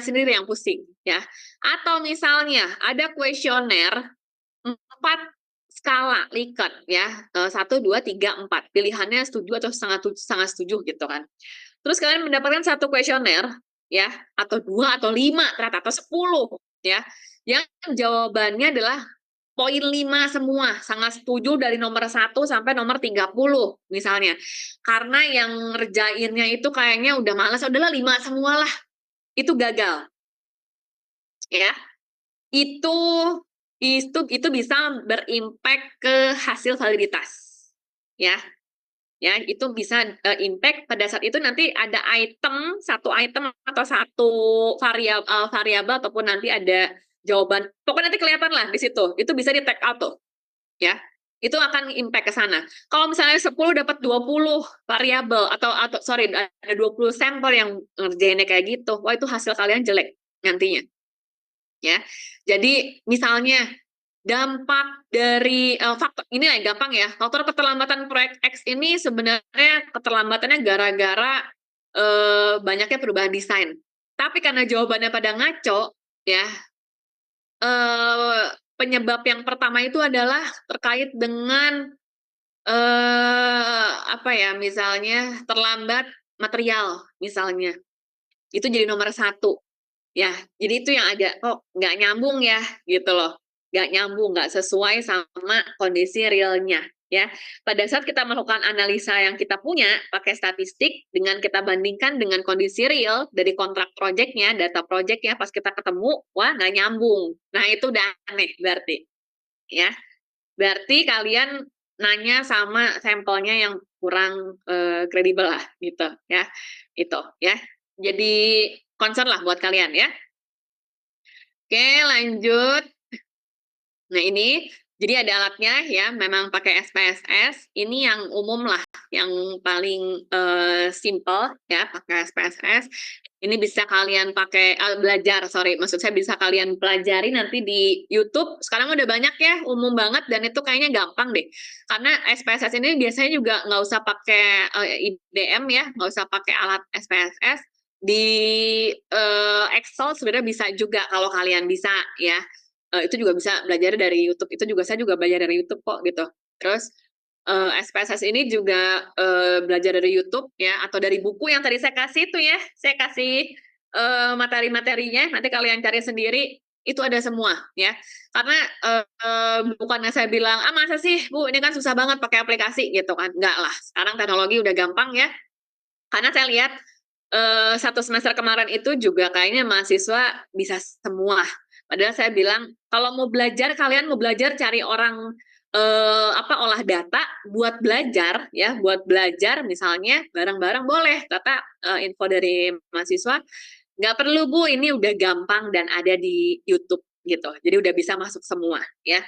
sendiri yang pusing, ya. Atau misalnya ada kuesioner 4 skala Likert ya, 1, 2, 3, 4. Pilihannya setuju atau sangat setuju gitu kan. Terus kalian mendapatkan satu kuesioner ya, atau 2 atau 5 ternyata atau 10 ya, yang jawabannya adalah poin 5 semua, sangat setuju dari nomor 1 sampai nomor 30 misalnya. Karena yang ngerjainnya itu kayaknya udah malas, udahlah 5 semualah. Itu gagal. Ya. Itu itu bisa berimpact ke hasil validitas. Ya. Ya, itu bisa impact pada saat itu nanti ada satu item atau satu variabel ataupun nanti ada jawaban. Pokoknya nanti kelihatan lah di situ. Itu bisa di take out tuh. Ya. Itu akan impact ke sana. Kalau misalnya 10 dapat 20 variabel atau sorry ada 20 sampel yang ngerjainnya kayak gitu. Wah, itu hasil kalian jelek nantinya. Ya. Jadi misalnya dampak dari faktor ini yang gampang ya, faktor keterlambatan proyek X ini sebenarnya keterlambatannya gara-gara banyaknya perubahan desain. Tapi karena jawabannya pada ngaco, ya, penyebab yang pertama itu adalah terkait dengan apa ya, misalnya terlambat material, misalnya. Itu jadi nomor 1. Ya, jadi itu yang agak kok nggak nyambung ya, gitu loh. Nggak nyambung, nggak sesuai sama kondisi realnya, ya. Pada saat kita melakukan analisa yang kita punya, pakai statistik, dengan kita bandingkan dengan kondisi real dari kontrak proyeknya, data proyeknya, pas kita ketemu, wah nggak nyambung. Nah, itu udah aneh berarti, ya. Berarti kalian nanya sama sampelnya yang kurang kredibel lah gitu ya. Itu ya. Jadi concern lah buat kalian ya. Oke, lanjut. Nah ini, jadi ada alatnya ya, memang pakai SPSS. Ini yang umum lah, yang paling simple ya, pakai SPSS. Ini bisa kalian pakai belajar, maksud saya bisa kalian pelajari nanti di YouTube. Sekarang udah banyak ya, umum banget dan itu kayaknya gampang deh. Karena SPSS ini biasanya juga nggak usah pakai IDM ya, nggak usah pakai alat SPSS. Di Excel sebenarnya bisa juga kalau kalian bisa ya. Itu juga bisa belajar dari YouTube, itu juga saya juga belajar dari YouTube kok gitu. Terus SPSS ini juga belajar dari YouTube ya, atau dari buku yang tadi saya kasih itu ya, saya kasih materi-materinya, nanti kalian cari sendiri, itu ada semua ya. Karena bukannya saya bilang, masa sih Bu, ini kan susah banget pakai aplikasi gitu kan, enggak lah, sekarang teknologi udah gampang ya. Karena saya lihat satu semester kemarin itu juga kayaknya mahasiswa bisa semua. Padahal saya bilang kalau mau belajar, kalian mau belajar cari orang olah data buat belajar ya, buat belajar misalnya bareng-bareng boleh. Kata info dari mahasiswa, nggak perlu Bu, ini udah gampang dan ada di YouTube gitu. Jadi udah bisa masuk semua ya.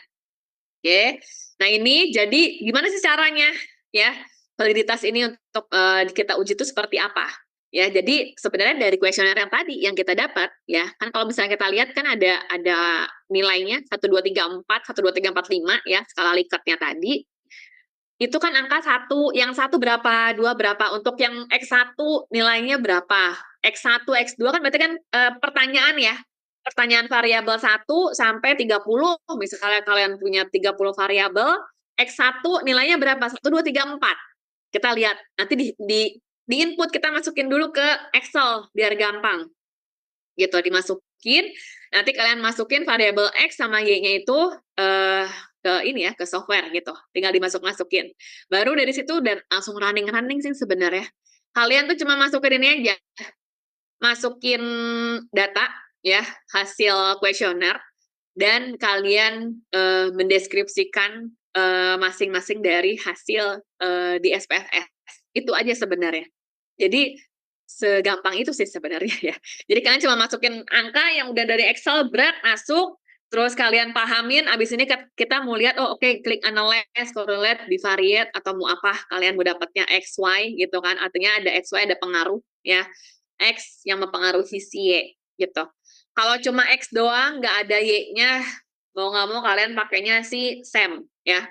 Oke. Nah ini jadi gimana sih caranya ya? Validitas ini untuk kita uji itu seperti apa? Ya, jadi sebenarnya dari kuesioner yang tadi yang kita dapat ya, kan kalau misalnya kita lihat kan ada nilainya 1 2 3 4, 1 2 3 4 5 ya, skala Likert-nya tadi. Itu kan angka 1, yang 1 berapa, 2 berapa, untuk yang X1 nilainya berapa, X1, X2 kan berarti kan pertanyaan ya, pertanyaan variabel 1 sampai 30, misalnya kalian punya 30 variabel, X1 nilainya berapa, 1, 2, 3, 4. Kita lihat, nanti di input kita masukin dulu ke Excel, biar gampang. Gitu, dimasukin, nanti kalian masukin variabel X sama Y-nya itu ke ini ya, ke software gitu. Tinggal dimasuk-masukin. Baru dari situ dan langsung running sih sebenarnya. Kalian tuh cuma masukin ini aja. Masukin data ya, hasil kuesioner dan kalian mendeskripsikan masing-masing dari hasil di SPSS. Itu aja sebenarnya. Jadi segampang itu sih sebenarnya ya. Jadi kalian cuma masukin angka yang udah dari Excel masuk, terus kalian pahamin, abis ini kita mau lihat, oke, klik analyze, correlate, bivariate, atau mau apa, kalian mau dapatnya X, Y gitu kan, artinya ada X, Y, ada pengaruh ya. X yang mempengaruhi si Y gitu. Kalau cuma X doang, nggak ada Y-nya, mau nggak mau kalian pakainya si SEM ya,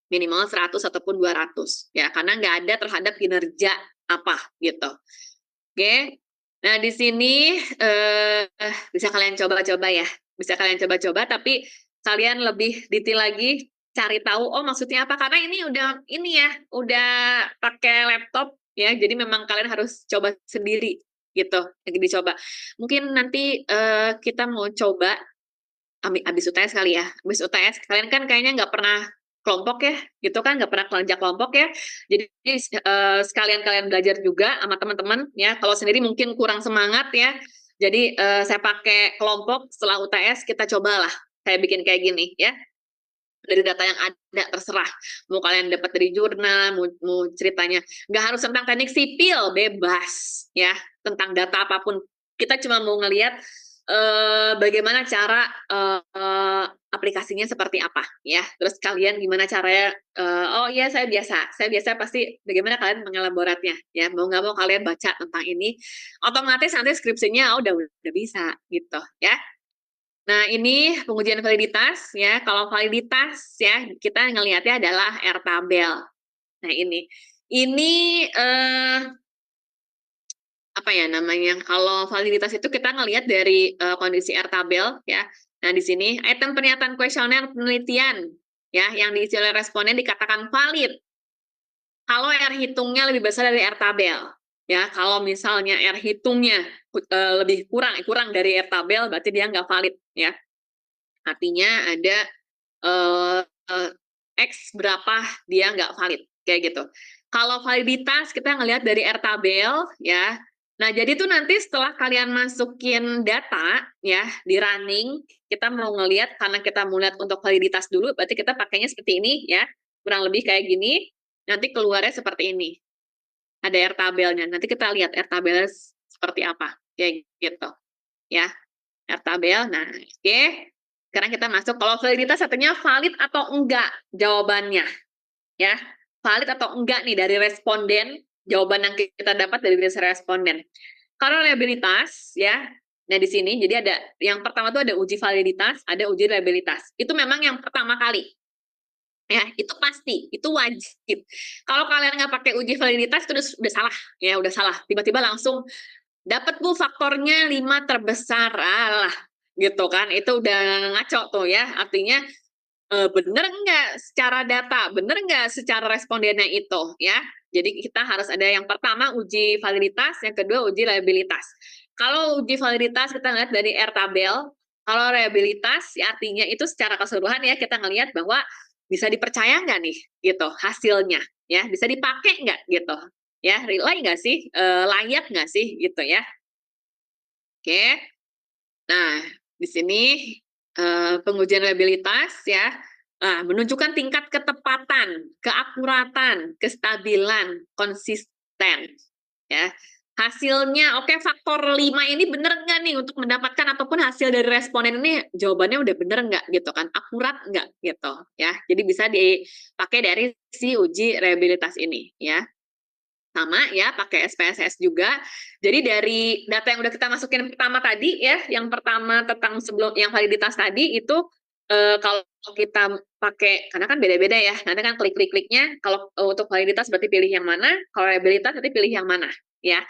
minimal 100 ataupun 200 ya, karena nggak ada terhadap kinerja apa gitu. Oke, nah di sini bisa kalian coba-coba ya, bisa kalian coba-coba, tapi kalian lebih detail lagi, cari tahu, maksudnya apa, karena ini udah pakai laptop ya, jadi memang kalian harus coba sendiri gitu, lagi dicoba. Mungkin nanti kita mau coba abis UTS kali ya, abis UTS kalian kan kayaknya nggak pernah kelompok ya, gitu kan, nggak pernah kerja kelompok ya, jadi sekalian kalian belajar juga sama teman-teman ya, kalau sendiri mungkin kurang semangat ya, jadi saya pakai kelompok setelah UTS, kita cobalah saya bikin kayak gini ya, dari data yang ada terserah, mau kalian dapat dari jurnal, mau ceritanya, nggak harus tentang teknik sipil, bebas ya, tentang data apapun, kita cuma mau ngelihat bagaimana cara aplikasinya seperti apa ya, terus kalian gimana caranya, saya biasa pasti bagaimana kalian mengelaboratnya ya, mau nggak mau kalian baca tentang ini, otomatis nanti skripsinya udah bisa gitu ya. Nah ini pengujian validitas ya, kalau validitas ya kita ngelihatnya adalah R-tabel. Nah ini apa ya namanya, kalau validitas itu kita ngelihat dari kondisi R-tabel ya. Nah di sini item pernyataan kuesioner penelitian ya yang diisi oleh responden dikatakan valid kalau R hitungnya lebih besar dari R-tabel ya. Kalau misalnya R hitungnya lebih kurang dari R-tabel, berarti dia nggak valid ya. Artinya ada X berapa dia nggak valid kayak gitu. Kalau validitas kita ngelihat dari R-tabel ya. Nah, jadi tuh nanti setelah kalian masukin data ya di running, kita mau ngelihat, karena kita mau lihat untuk validitas dulu, berarti kita pakainya seperti ini ya, kurang lebih kayak gini. nanti keluarnya seperti ini. Ada R tabelnya. Nanti kita lihat R tabelnya seperti apa. Kayak gitu. Ya, R tabel. Nah, oke. Sekarang kita masuk. Kalau validitas artinya valid atau enggak jawabannya. Ya, valid atau enggak nih dari responden. Jawaban yang kita dapat dari responden. Kalau reliabilitas, ya. Nah, di sini jadi ada yang pertama tuh ada uji validitas, ada uji reliabilitas. Itu memang yang pertama kali. Ya, itu pasti, itu wajib. Kalau kalian nggak pakai uji validitas itu udah salah, ya udah salah. Tiba-tiba langsung dapat Bu faktornya 5 terbesar, alah, gitu kan? Itu udah ngaco tuh ya. Artinya bener nggak secara data, bener nggak secara respondennya itu, ya. Jadi kita harus ada yang pertama uji validitas, yang kedua uji reliabilitas. Kalau uji validitas kita lihat dari R tabel, kalau reliabilitas ya artinya itu secara keseluruhan ya kita ngelihat bahwa bisa dipercaya nggak nih gitu hasilnya, ya bisa dipakai nggak gitu, ya relay nggak sih, layak nggak sih gitu ya. Oke, nah di sini pengujian reliabilitas ya, menunjukkan tingkat ketepatan, keakuratan, kestabilan, konsisten, ya. Hasilnya, oke faktor 5 ini bener nggak nih untuk mendapatkan ataupun hasil dari responden ini jawabannya udah bener nggak gitu kan, akurat nggak gitu ya. Jadi bisa dipakai dari si uji reliabilitas ini ya. Sama ya, pakai SPSS juga. Jadi dari data yang udah kita masukin pertama tadi ya, yang pertama tentang sebelum yang validitas tadi itu kalau kita pakai karena kan beda-beda ya. Nanti kan klik-klik-kliknya kalau untuk validitas berarti pilih yang mana, kalau reliabilitas nanti pilih yang mana ya.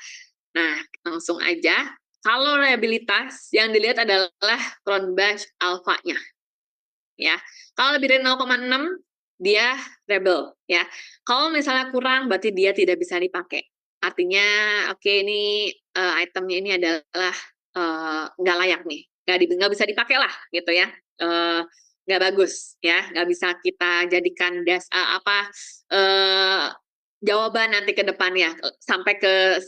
Nah, langsung aja. Kalau reliabilitas yang dilihat adalah Cronbach alpha-nya ya. Kalau lebih dari 0,6 dia rebel ya. Kalau misalnya kurang berarti dia tidak bisa dipakai. Artinya oke ini itemnya ini adalah nggak layak nih, nggak bisa dipakai lah gitu ya. Nggak bagus ya, nggak bisa kita jadikan eh, jawaban nanti ke depannya sampai ke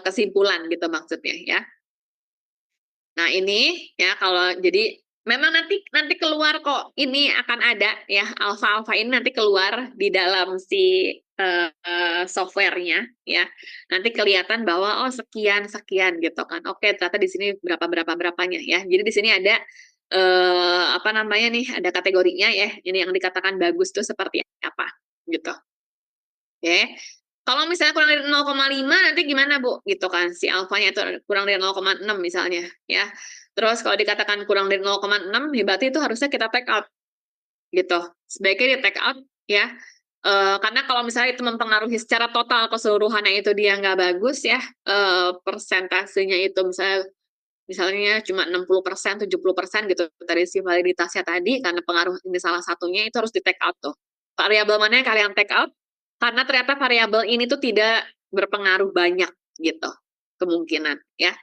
kesimpulan gitu maksudnya ya. Nah, ini ya kalau jadi memang nanti keluar kok ini akan ada ya alfa-alfa ini nanti keluar di dalam si softwarenya ya. Nanti kelihatan bahwa oh sekian sekian gitu kan. Oke, ternyata di sini berapa berapanya ya. Jadi di sini ada apa namanya nih ada kategorinya ya. Ini yang dikatakan bagus tuh seperti apa gitu. Oke. Kalau misalnya kurang dari 0,5 nanti gimana Bu? Gitu kan, si alfanya itu kurang dari 0,6 misalnya, ya. Terus kalau dikatakan kurang dari 0,6, ya berarti itu harusnya kita take out, gitu. Sebaiknya di take out, ya. Karena kalau misalnya itu mempengaruhi secara total keseluruhannya itu dia nggak bagus ya, persentasenya itu misalnya cuma 60%, 70% gitu dari si validitasnya tadi, karena pengaruh ini salah satunya itu harus di take out tuh. Variabel mana yang kalian take out? Karena ternyata variabel ini tuh tidak berpengaruh banyak gitu kemungkinan ya.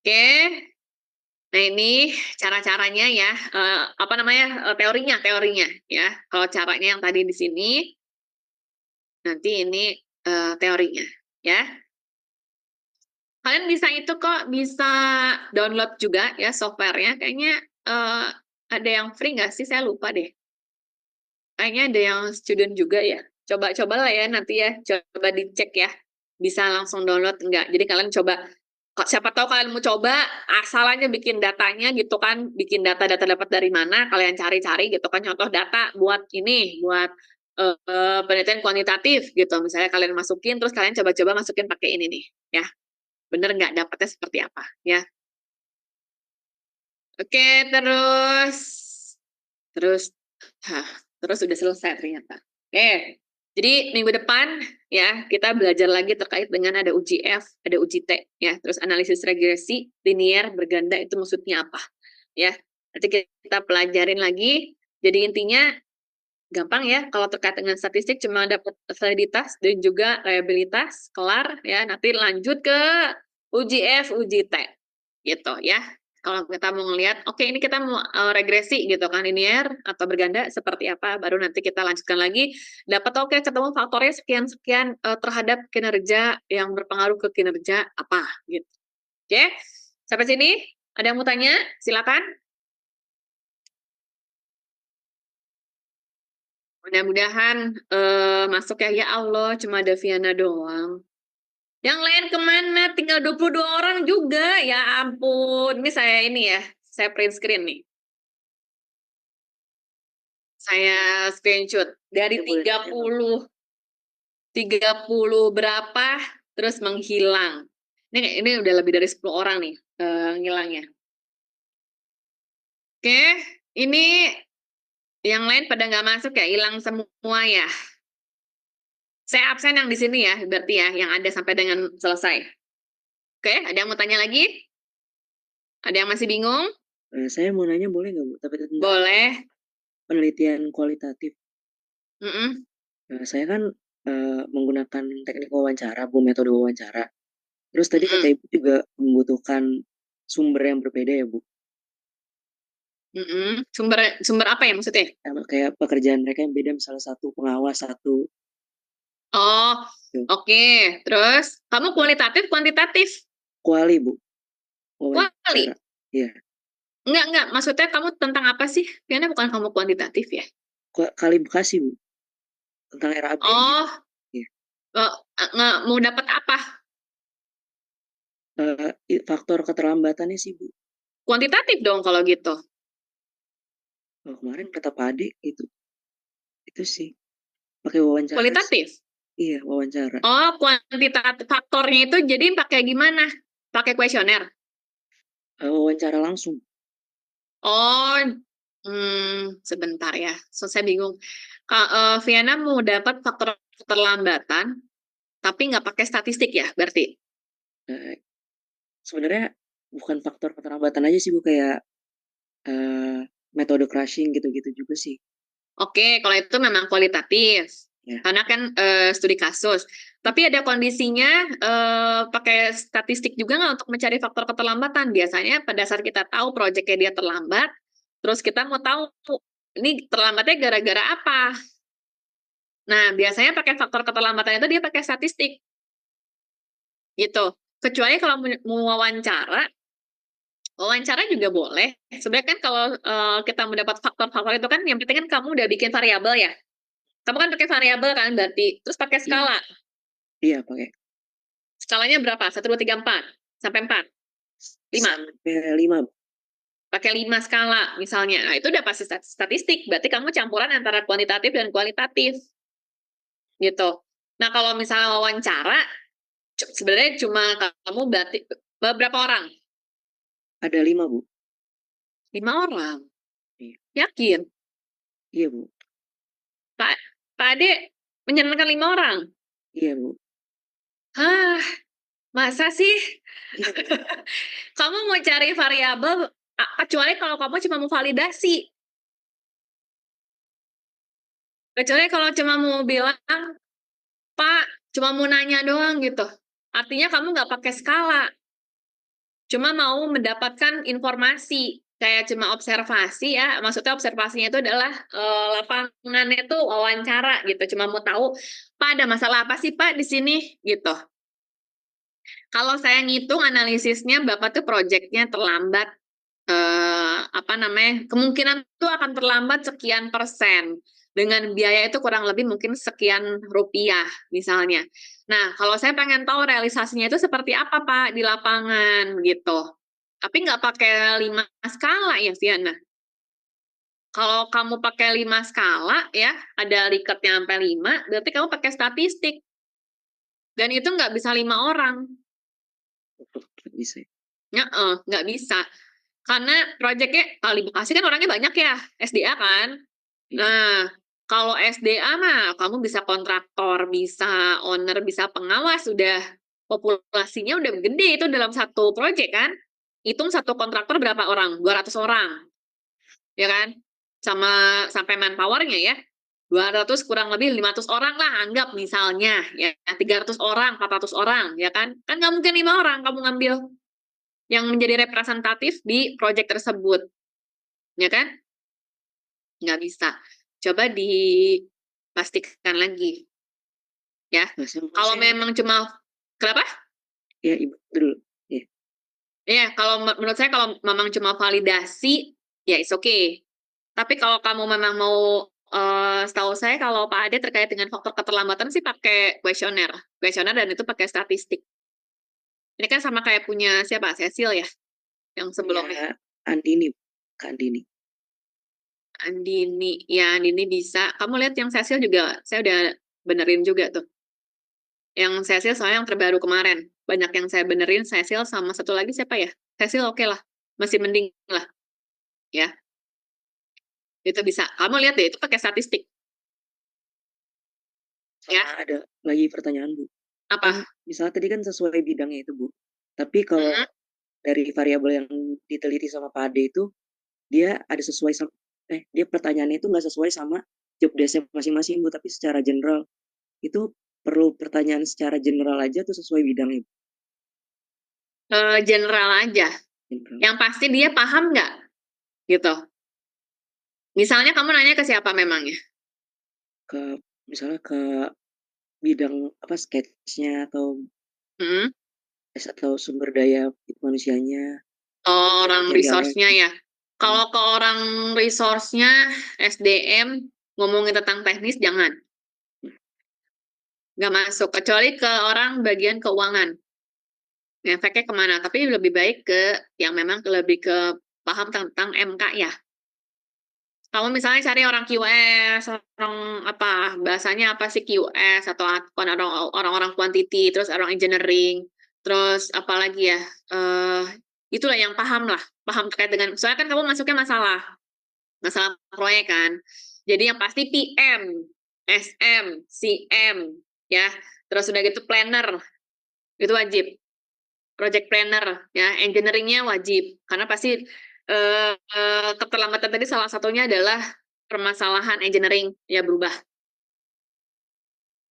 Oke. Nah ini cara-caranya ya, apa namanya teorinya ya. Kalau caranya yang tadi di sini, nanti ini teorinya ya. Kalian bisa itu kok bisa download juga ya softwarenya. Kayaknya ada yang free nggak sih? Saya lupa deh. Kayaknya ada yang student juga ya. Coba-coba lah ya nanti ya, coba dicek ya. Bisa langsung download enggak. Jadi kalian coba, siapa tahu kalian mau coba, asalnya bikin datanya gitu kan, bikin data-data dapat dari mana, kalian cari-cari gitu kan, contoh data buat ini, buat penelitian kuantitatif gitu. Misalnya kalian masukin, terus kalian coba-coba masukin pakai ini nih, ya. Bener nggak dapatnya seperti apa, ya. Oke, terus terus udah selesai ternyata. Oke, jadi minggu depan ya kita belajar lagi terkait dengan ada uji F, ada uji T ya, terus analisis regresi, linier, berganda itu maksudnya apa ya. Nanti kita pelajarin lagi. Jadi intinya gampang ya kalau terkait dengan statistik cuma dapat validitas dan juga reliabilitas kelar ya. Nanti lanjut ke uji F, uji T gitu ya. Kalau kita mau ngelihat, oke ini kita mau regresi gitu kan, linear atau berganda seperti apa, baru nanti kita lanjutkan lagi, dapat oke ketemu faktornya sekian-sekian terhadap kinerja yang berpengaruh ke kinerja apa gitu. Oke, sampai sini ada yang mau tanya? Silakan. Mudah-mudahan masuk ya. Ya Allah, cuma ada Viana doang. Yang lain kemana? Tinggal 22 orang juga. Ya ampun. Ini saya print screen nih. Saya screenshot dari
Ya, boleh.
30 berapa terus menghilang. Ini udah lebih dari 10 orang nih ngilangnya. Oke, ini yang lain pada nggak masuk ya, hilang semua ya. Saya absen yang di sini ya, berarti ya, yang ada sampai dengan selesai. Oke, ada yang mau tanya lagi? Ada yang masih bingung?
Saya mau nanya boleh nggak Bu? Tapi tentang
Boleh.
penelitian kualitatif.
Mm-mm.
Saya kan menggunakan teknik wawancara, Bu, metode wawancara. Terus tadi kata
Mm-mm.
Ibu juga membutuhkan sumber yang berbeda ya, Bu.
Mm-mm. Sumber apa ya maksudnya?
Kayak pekerjaan mereka yang beda, misalnya satu pengawas, satu
Oh,
gitu.
oke. Terus, kamu kualitatif, kuantitatif?
Kuali, Bu.
Kuali?
Wawancara. Iya.
Enggak. Maksudnya kamu tentang apa sih? Kayaknya bukan kamu kuantitatif ya?
Kali Bekasi, Bu. Tentang RAB gitu.
Oh,
Iya.
mau dapat apa?
Faktor keterlambatannya sih, Bu.
Kuantitatif dong kalau gitu.
Kemarin kata Pak Ade itu sih pakai wawancara sih.
Kualitatif?
Iya, wawancara.
Oh, kuantitatif faktornya itu jadi pakai gimana? Pakai kuesioner?
Wawancara langsung.
Oh, sebentar ya. So, saya bingung. Viana mau dapat faktor keterlambatan, tapi nggak pakai statistik ya, berarti?
Eh, Sebenarnya bukan faktor keterlambatan aja sih Bu, kayak metode crushing gitu-gitu juga sih.
Oke, kalau itu memang kualitatif.
Ya.
Karena kan studi kasus. Tapi ada kondisinya pakai statistik juga nggak untuk mencari faktor keterlambatan. Biasanya pada saat kita tahu proyeknya dia terlambat, terus kita mau tahu ini terlambatnya gara-gara apa. Nah, biasanya pakai faktor keterlambatan itu dia pakai statistik. Gitu. Kecuali kalau mau wawancara juga boleh. Sebenarnya kan kalau kita mendapat faktor-faktor itu kan yang penting kan kamu udah bikin variabel ya. Kamu kan pakai variabel kan berarti. Terus pakai
Iya,
skala.
iya pakai
Skalanya berapa? 1, 2, 3, 4 sampai 4. 5.
sampai 5 Bu.
Pakai 5 skala misalnya. Nah, itu udah pasti statistik. Berarti kamu campuran antara kuantitatif dan kualitatif. Gitu. Nah, kalau misalnya wawancara, sebenarnya cuma kamu berarti berapa orang?
Ada 5 Bu.
5 orang.
Iya,
Yakin?
iya Bu.
Pak Pak Ade menyenangkan 5 orang?
Iya Bu.
Hah, masa sih?
Iya Bu.
Kamu mau cari variabel, kecuali kalau kamu cuma mau validasi. Kecuali kalau cuma mau bilang, Pak, cuma mau nanya doang gitu. Artinya kamu nggak pakai skala. Cuma mau mendapatkan informasi. Kayak cuma observasi ya. Maksudnya observasinya itu adalah lapangannya itu wawancara gitu. Cuma mau tahu, Pak ada masalah apa sih Pak di sini? Gitu. Kalau saya ngitung analisisnya, Bapak tuh proyeknya terlambat, kemungkinan itu akan terlambat sekian persen. Dengan biaya itu kurang lebih mungkin sekian rupiah, misalnya. Nah, kalau saya pengen tahu realisasinya itu seperti apa, Pak, di lapangan, gitu. Tapi nggak pakai 5 skala ya, Viana. Kalau kamu pakai 5 skala, ya, ada liketnya sampai 5, berarti kamu pakai statistik. Dan itu nggak bisa 5 orang.
Nggak bisa ya.
Nggak bisa. Karena proyeknya, kalau di Bekasi kan orangnya banyak ya, SDA kan.
Iya.
Nah, kalau SDA mah kamu bisa kontraktor, bisa owner, bisa pengawas, sudah populasinya udah gede itu dalam satu proyek kan. Hitung satu kontraktor berapa orang? 200 orang. Ya kan? Sama sampai manpower-nya ya. 200 kurang lebih 500 orang lah anggap misalnya ya 300 orang, 400 orang ya kan? Kan nggak mungkin 5 orang kamu ngambil yang menjadi representatif di proyek tersebut. Ya kan? Nggak bisa. Coba dipastikan lagi. Ya. Kalau memang cuma, kenapa?
Ya Ibu dulu. Iya.
Ya, kalau menurut saya kalau memang cuma validasi, ya it's okay. Tapi kalau kamu memang mau setahu saya kalau Pak Ade terkait dengan faktor keterlambatan sih pakai kuesioner dan itu pakai statistik. Ini kan sama kayak punya siapa? Cecil ya, yang sebelumnya.
Ya, Andini, Kak Andini.
Andini, ya Andini bisa. Kamu lihat yang Cecil juga, saya udah benerin juga tuh. Yang Cecil soalnya yang terbaru kemarin. Banyak yang saya benerin, Cecil sama satu lagi siapa ya? Cecil oke lah, masih mending lah, ya. Itu bisa. Kamu lihat deh, itu pakai statistik. Ya.
Sama ada lagi pertanyaan, Bu.
Apa?
Kan misalnya tadi kan sesuai bidangnya itu, Bu. Tapi kalau dari variabel yang diteliti sama Pak Ade itu, dia ada sesuai sama, dia pertanyaannya itu nggak sesuai sama job desk masing-masing, Bu. Tapi secara general, itu perlu pertanyaan secara general aja tuh sesuai bidangnya, Bu.
General aja.
General.
Yang pasti dia paham nggak? Gitu. Misalnya kamu nanya ke siapa memangnya?
Misalnya ke bidang apa sketchnya atau
Hmm?
atau sumber daya manusianya
Orang
materialnya.
resource-nya ya. Kalau ke orang resource-nya SDM ngomongin tentang teknis jangan. Nggak masuk. Kecuali ke orang bagian keuangan. Efeknya kemana? Tapi lebih baik ke yang memang lebih ke paham tentang MK ya. Kamu misalnya cari orang QS, orang apa, bahasanya apa sih QS atau orang-orang quantity, terus orang engineering, terus apalagi ya, itulah yang paham lah, paham terkait dengan, soalnya kan kamu masuknya masalah proyek kan, jadi yang pasti PM, SM, CM, ya, terus udah gitu planner, itu wajib, project planner, ya, engineeringnya wajib, karena pasti keterlambatan tadi salah satunya adalah permasalahan engineering ya berubah.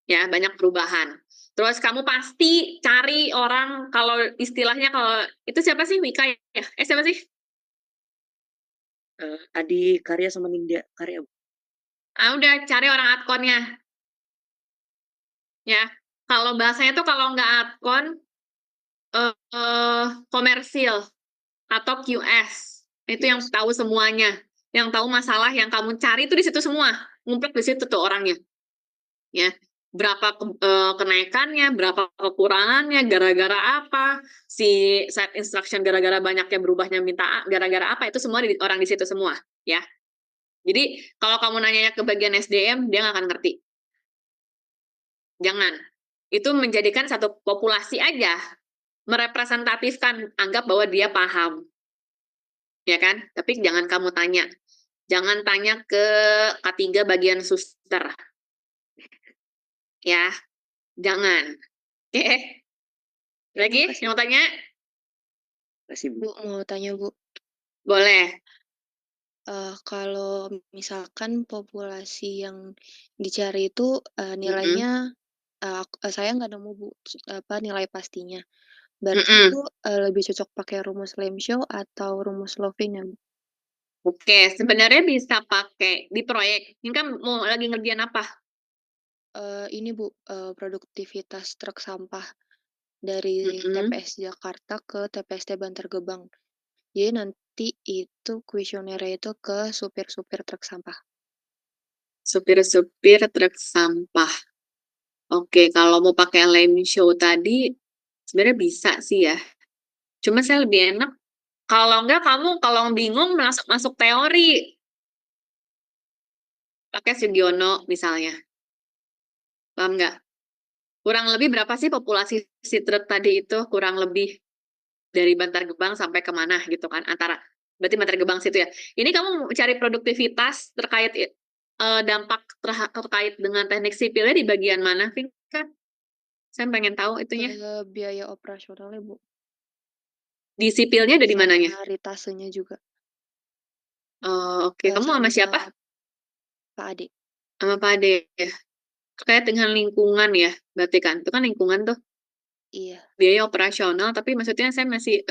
Ya, banyak perubahan. Terus kamu pasti cari orang kalau istilahnya kalau itu siapa sih Wika ya? Siapa sih?
Adi Karya sama Nindya Karya, Bu.
Udah cari orang adkonnya. Ya. Kalau bahasanya tuh kalau nggak adkon komersil atau QS. Itu yang tahu semuanya. Yang tahu masalah yang kamu cari itu di situ semua. Ngumpet di situ tuh orangnya. Ya, berapa kenaikannya, berapa kekurangannya, gara-gara apa, si set instruction gara-gara banyaknya berubahnya minta gara-gara apa, itu semua orang di situ semua, ya. Jadi kalau kamu nanya ke bagian SDM, dia nggak akan ngerti. Jangan. Itu menjadikan satu populasi aja, merepresentatifkan, anggap bahwa dia paham, ya kan? Tapi jangan kamu tanya. Jangan tanya ke K3 bagian suster, ya. Jangan. Oke. Lagi
Makasih.
yang mau tanya?
Makasih, Bu.
Bu, mau tanya, Bu.
Boleh.
Kalau misalkan populasi yang dicari itu nilainya saya nggak nemu, Bu, nilai pastinya. Berarti
Mhm.
itu lebih cocok pakai rumus Lemshow atau rumus Lovin ya, Bu?
Oke, sebenarnya bisa pakai di proyek. Ini kan mau lagi ngerjain apa?
Ini, Bu, produktivitas truk sampah dari
Mhm.
TPS Jakarta ke TPST Bantar Gebang. Jadi nanti itu kuesionernya itu ke supir-supir truk sampah.
Supir-supir truk sampah. Oke, kalau mau pakai lane show tadi, sebenarnya bisa sih ya. Cuma saya lebih enak kalau enggak kamu kalau bingung masuk teori. Pakai Sugiono misalnya. Paham nggak? Kurang lebih berapa sih populasi si truk tadi itu? Kurang lebih dari Bantar Gebang sampai kemana gitu kan? Berarti Bantar Gebang situ ya. Ini kamu cari produktivitas terkait dampak terkait dengan teknik sipilnya di bagian mana, Vika? Saya pengen tahu itunya.
Biaya operasionalnya, Bu,
Di sipilnya ada di mananya?
sama ritasenya juga,
Oke. Kamu sama siapa?
Pak Ade.
Sama Pak Ade ya. Terkait dengan lingkungan ya, berarti kan? Itu kan lingkungan tuh,
Iya.
biaya operasional, tapi maksudnya saya masih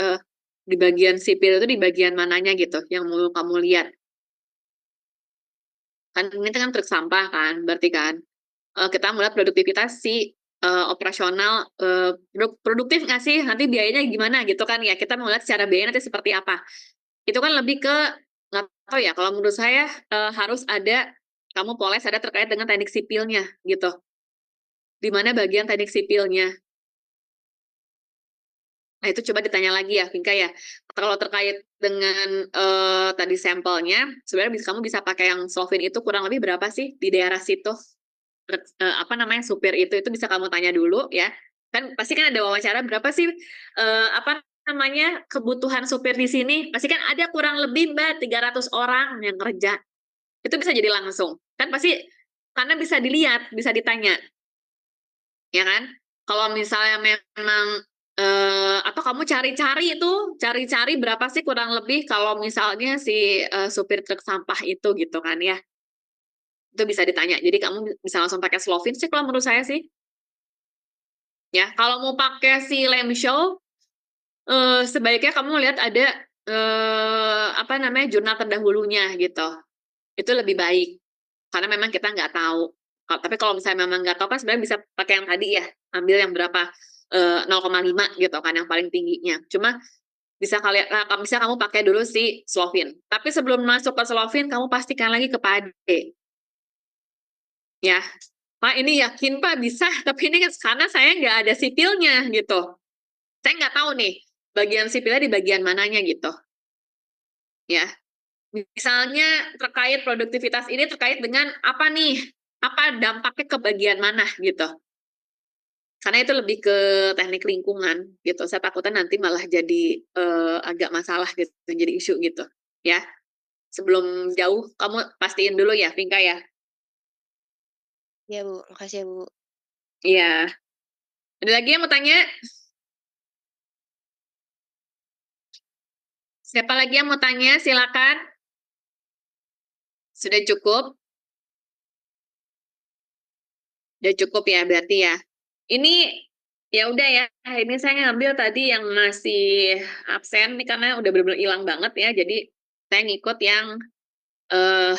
di bagian sipil itu di bagian mananya gitu, yang mau kamu lihat. Kan ini kan truk sampah kan, berarti kan? Kita melihat produktivitas si operasional produktif nggak sih nanti biayanya gimana gitu kan ya kita mau lihat secara biaya nanti seperti apa itu kan lebih ke nggak tahu ya kalau menurut saya harus ada kamu poles ada terkait dengan teknik sipilnya gitu. Di mana bagian teknik sipilnya? Nah, itu coba ditanya lagi ya, Vinka ya. Kalau terkait dengan tadi sampelnya, sebenarnya kamu bisa pakai yang Slovin itu kurang lebih berapa sih di daerah situ? Apa namanya supir itu bisa kamu tanya dulu ya. Kan pasti kan ada wawancara berapa sih apa namanya kebutuhan supir di sini? Pasti kan ada kurang lebih Mbak 300 orang yang kerja. Itu bisa jadi langsung. Kan pasti karena bisa dilihat, bisa ditanya. Ya kan? Kalau misalnya memang atau kamu cari-cari berapa sih kurang lebih kalau misalnya si supir truk sampah itu gitu kan ya. Itu bisa ditanya. Jadi kamu bisa langsung pakai Slovin sih kalau menurut saya sih. Ya, kalau mau pakai si lem show sebaiknya kamu lihat ada apa namanya jurnal terdahulunya gitu. Itu lebih baik. Karena memang kita nggak tahu. Tapi kalau misalnya memang nggak tahu kan sebenarnya bisa pakai yang tadi ya, ambil yang berapa 0,5 gitu kan yang paling tingginya. Cuma bisa kamu pakai dulu si Slovin. Tapi sebelum masuk ke Slovin kamu pastikan lagi ke PADE. Ya, Pak ini yakin Pak bisa, tapi ini kan karena saya nggak ada sipilnya gitu. Saya nggak tahu nih bagian sipilnya di bagian mananya gitu. Ya, misalnya terkait produktivitas ini terkait dengan apa nih? Apa dampaknya ke bagian mana gitu. Karena itu lebih ke teknik lingkungan gitu. Saya takutnya nanti malah jadi agak masalah gitu, jadi isu gitu. Ya, sebelum jauh kamu pastiin dulu ya, Vinka ya.
Iya, Bu. Makasih ya, Bu.
Iya. Ada lagi yang mau tanya? Siapa lagi yang mau tanya? Silakan. Sudah cukup? Sudah cukup ya berarti ya. Ini ya udah ya. Ini saya ngambil tadi yang masih absen nih karena udah benar-benar hilang banget ya. Jadi saya ngikut yang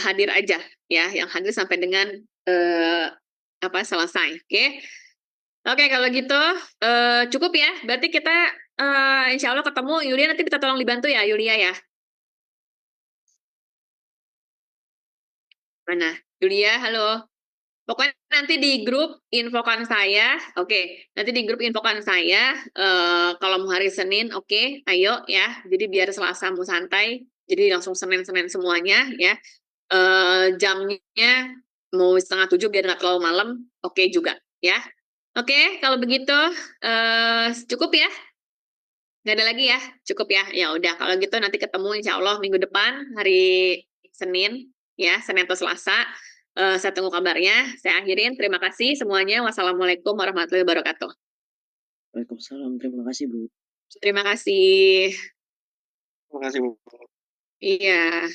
hadir aja ya, yang hadir sampai dengan apa selesai. Oke. Oke, kalau gitu cukup ya. Berarti kita insya Allah ketemu. Yulia nanti kita tolong dibantu ya, Yulia ya. Mana? Yulia, halo. Pokoknya nanti di grup infokan saya. Oke, nanti di grup infokan saya. Kalau mau hari Senin, oke, ayo ya. Jadi biar Selasa mau santai. Jadi langsung Senin-Senin semuanya ya. Jamnya mau 6:30 biar nggak terlalu malam. Oke juga ya. Oke, kalau begitu cukup ya. Nggak ada lagi ya, cukup ya. Ya udah, kalau gitu nanti ketemu insya Allah minggu depan hari Senin, ya Senin atau Selasa. Saya tunggu kabarnya. Saya akhirin. Terima kasih semuanya. Wassalamualaikum warahmatullahi wabarakatuh.
Waalaikumsalam. Terima kasih, Bu.
Terima kasih.
Terima kasih, Bu.
Iya.